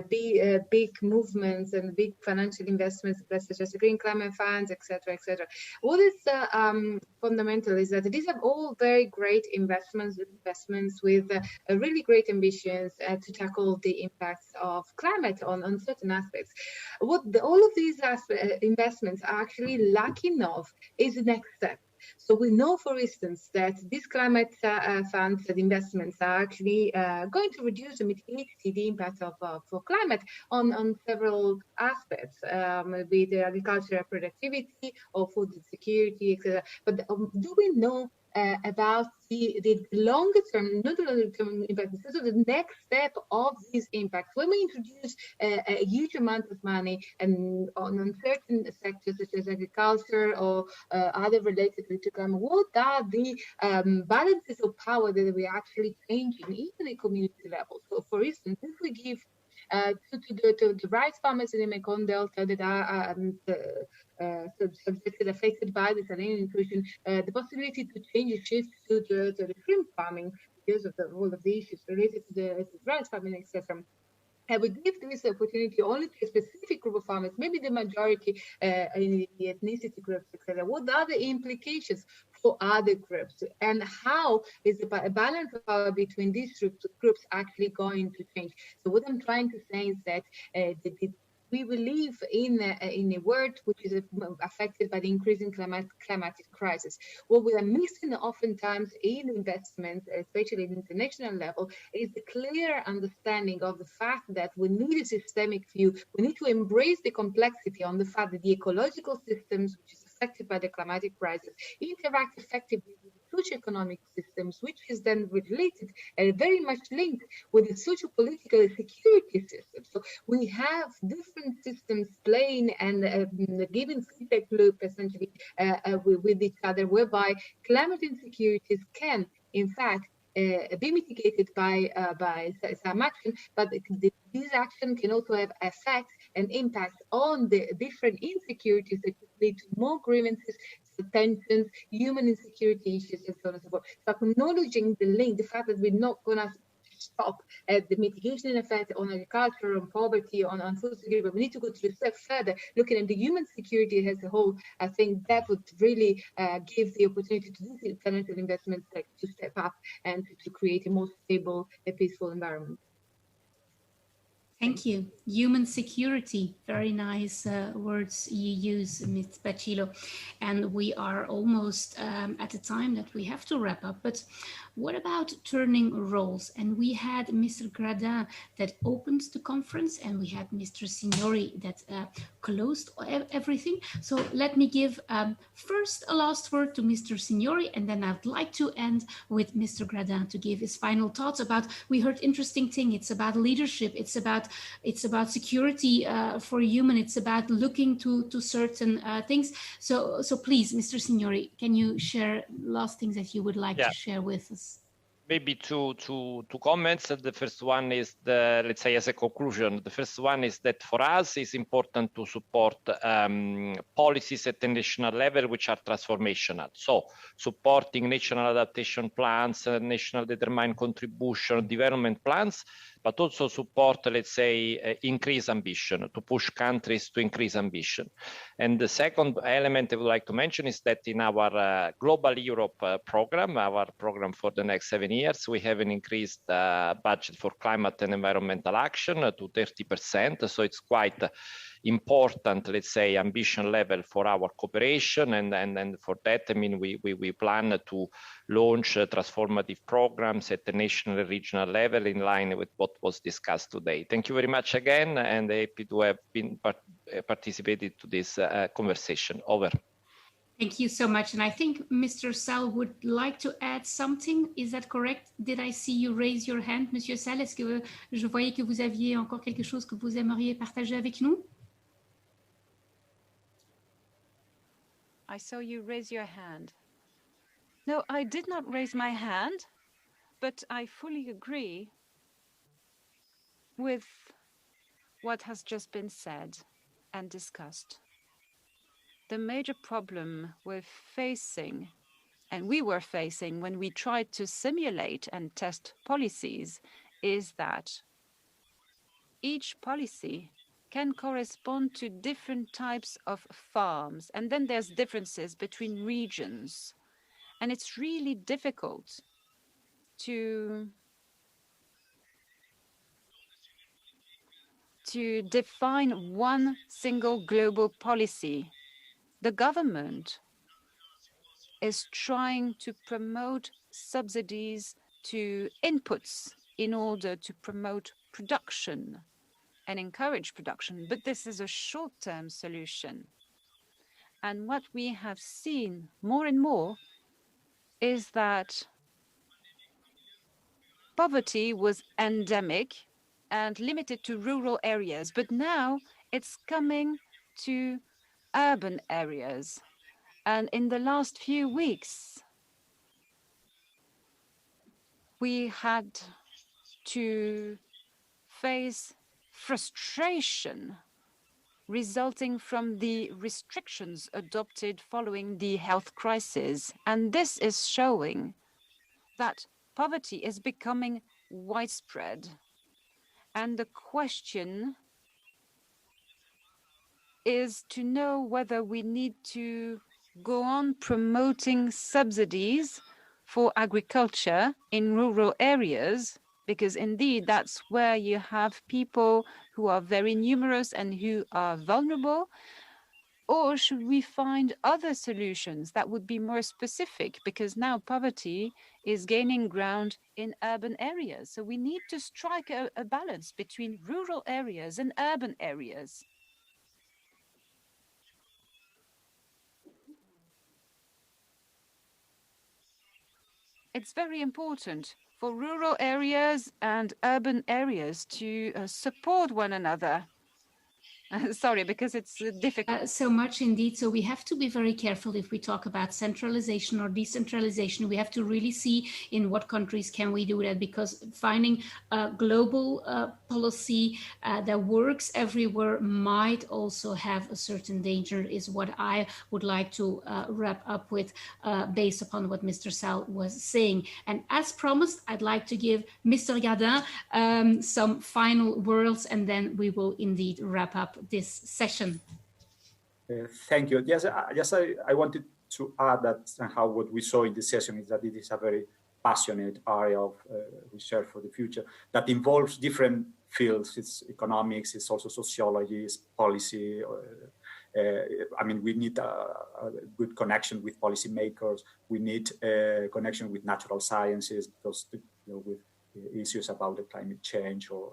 big movements and big financial investments, such as the Green Climate Funds, etc., etc. What is fundamental is that these are all very great investments with really great ambitions to tackle the impacts of climate on certain aspects. What all of these investments are actually lacking of is the next step. So we know, for instance, that these climate funds and investments are actually going to reduce and mitigate the impact of climate on several aspects, be it agricultural productivity or food security, etc. But do we know about the longer term, not the longer term impact, so the next step of these impacts? When we introduce a huge amount of money and on certain sectors such as agriculture or other related to climate, what are the balances of power that we are actually changing, even at community level? So, for instance, if we give to the rice farmers in the Mekong Delta that are subjected, affected by the saline intrusion, the possibility to change a shift to the shrimp farming because of all of the issues related to the rice farming, etc. And we give this opportunity only to a specific group of farmers, maybe the majority in the ethnicity groups, etc. What are the implications for other groups, and how is the balance of power between these groups actually going to change? So what I'm trying to say is that we live in a world which is affected by the increasing climatic crisis. What we are missing oftentimes in investments, especially at the international level, is the clear understanding of the fact that we need a systemic view. We need to embrace the complexity on the fact that the ecological systems, which is affected by the climatic crisis, interact effectively with the socioeconomic systems, which is then related and very much linked with the socio-political security systems. So we have different systems playing and giving feedback loop essentially with each other, whereby climate insecurities can, in fact, be mitigated by some action, but this action can also have effects and impacts on the different insecurities that could lead to more grievances, tensions, human insecurity issues, and so on and so forth. So acknowledging the link, the fact that we're not going to stop at the mitigation effect on agriculture, on poverty, on food security, but we need to go to a step further, looking at the human security as a whole. I think that would really give the opportunity to these financial investments to step up and to create a more stable and peaceful environment. Thank you. Human security, very nice words you use, Ms. Pacillo. And we are almost at the time that we have to wrap up. But what about turning roles? And we had Mr. Gradín that opened the conference, and we had Mr. Signori that closed everything. So let me give first a last word to Mr. Signori, and then I'd like to end with Mr. Gradín to give his final thoughts about, we heard interesting thing, it's about leadership, it's about security for human, it's about looking to certain things. So please, Mr. Signori, can you share last things that you would like to share with us? Maybe two comments. The first one is let's say as a conclusion. The first one is that for us it's important to support policies at the national level which are transformational. So supporting national adaptation plans, national determined contribution, development plans, but also support, let's say, increase ambition, to push countries to increase ambition. And the second element I would like to mention is that in our Global Europe program, our program for the next 7 years. We have an increased budget for climate and environmental action to 30%. So it's quite important, let's say, ambition level for our cooperation. And for that, I mean, we plan to launch transformative programs at the national and regional level in line with what was discussed today. Thank you very much again, and happy to have been participated to this conversation. Over. Thank you so much. And I think Mr. Sall would like to add something. Is that correct? Did I see you raise your hand, Monsieur Sall? Est-ce que je voyais que vous aviez encore quelque chose que vous aimeriez partager avec nous? I saw you raise your hand. No, I did not raise my hand, but I fully agree with what has just been said and discussed. The major problem we're facing, and we were facing when we tried to simulate and test policies, is that each policy can correspond to different types of farms, and then there's differences between regions. And it's really difficult to define one single global policy. The government is trying to promote subsidies to inputs in order to promote production and encourage production, but this is a short-term solution. And what we have seen more and more is that poverty was endemic and limited to rural areas, but now it's coming to urban areas. And in the last few weeks, we had to face frustration resulting from the restrictions adopted following the health crisis. And this is showing that poverty is becoming widespread. And the question is to know whether we need to go on promoting subsidies for agriculture in rural areas, because indeed that's where you have people who are very numerous and who are vulnerable, or should we find other solutions that would be more specific, because now poverty is gaining ground in urban areas. So we need to strike a balance between rural areas and urban areas. It's very important for rural areas and urban areas to support one another. Sorry, because it's difficult. So much indeed. So we have to be very careful if we talk about centralization or decentralization. We have to really see in what countries can we do that, because finding a global policy that works everywhere might also have a certain danger, is what I would like to wrap up with based upon what Mr. Sall was saying. And as promised, I'd like to give Mr. Gradín some final words, and then we will indeed wrap up this session. Thank you. Yes, I wanted to add that somehow what we saw in this session is that it is a very passionate area of research for the future that involves different fields. It's economics, it's also sociology, it's policy. I mean, we need a good connection with policymakers. We need a connection with natural sciences, because with issues about the climate change or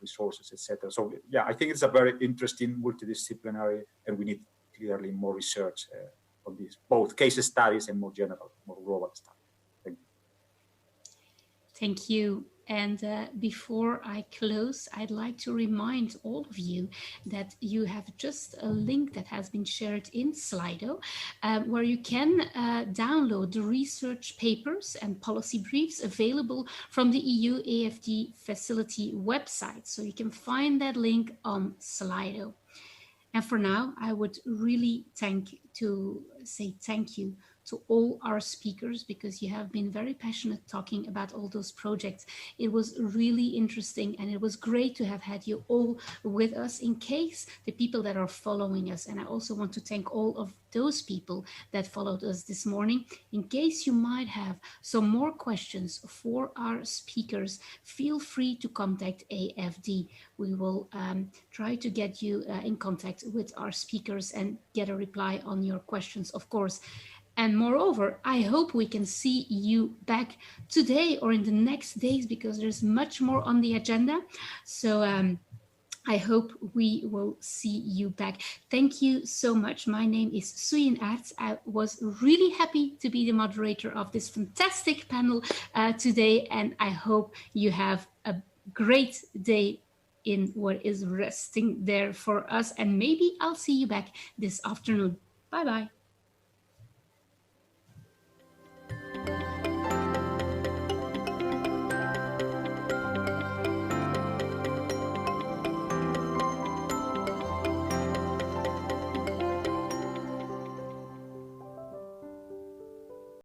resources, etc. So yeah, I think it's a very interesting multidisciplinary, and we need clearly more research on this, both case studies and more general, more global stuff. Thank you. Thank you. And before I close, I'd like to remind all of you that you have just a link that has been shared in Slido, where you can download the research papers and policy briefs available from the EU AFD facility website. So you can find that link on Slido. And for now, I would really say thank you to all our speakers, because you have been very passionate talking about all those projects. It was really interesting, and it was great to have had you all with us in case the people that are following us, and I also want to thank all of those people that followed us this morning. In case you might have some more questions for our speakers, feel free to contact AFD. We will try to get you in contact with our speakers and get a reply on your questions, of course. And moreover, I hope we can see you back today or in the next days, because there's much more on the agenda. So I hope we will see you back. Thank you so much. My name is Suyin Arts. I was really happy to be the moderator of this fantastic panel today, and I hope you have a great day in what is resting there for us, and maybe I'll see you back this afternoon. Bye-bye.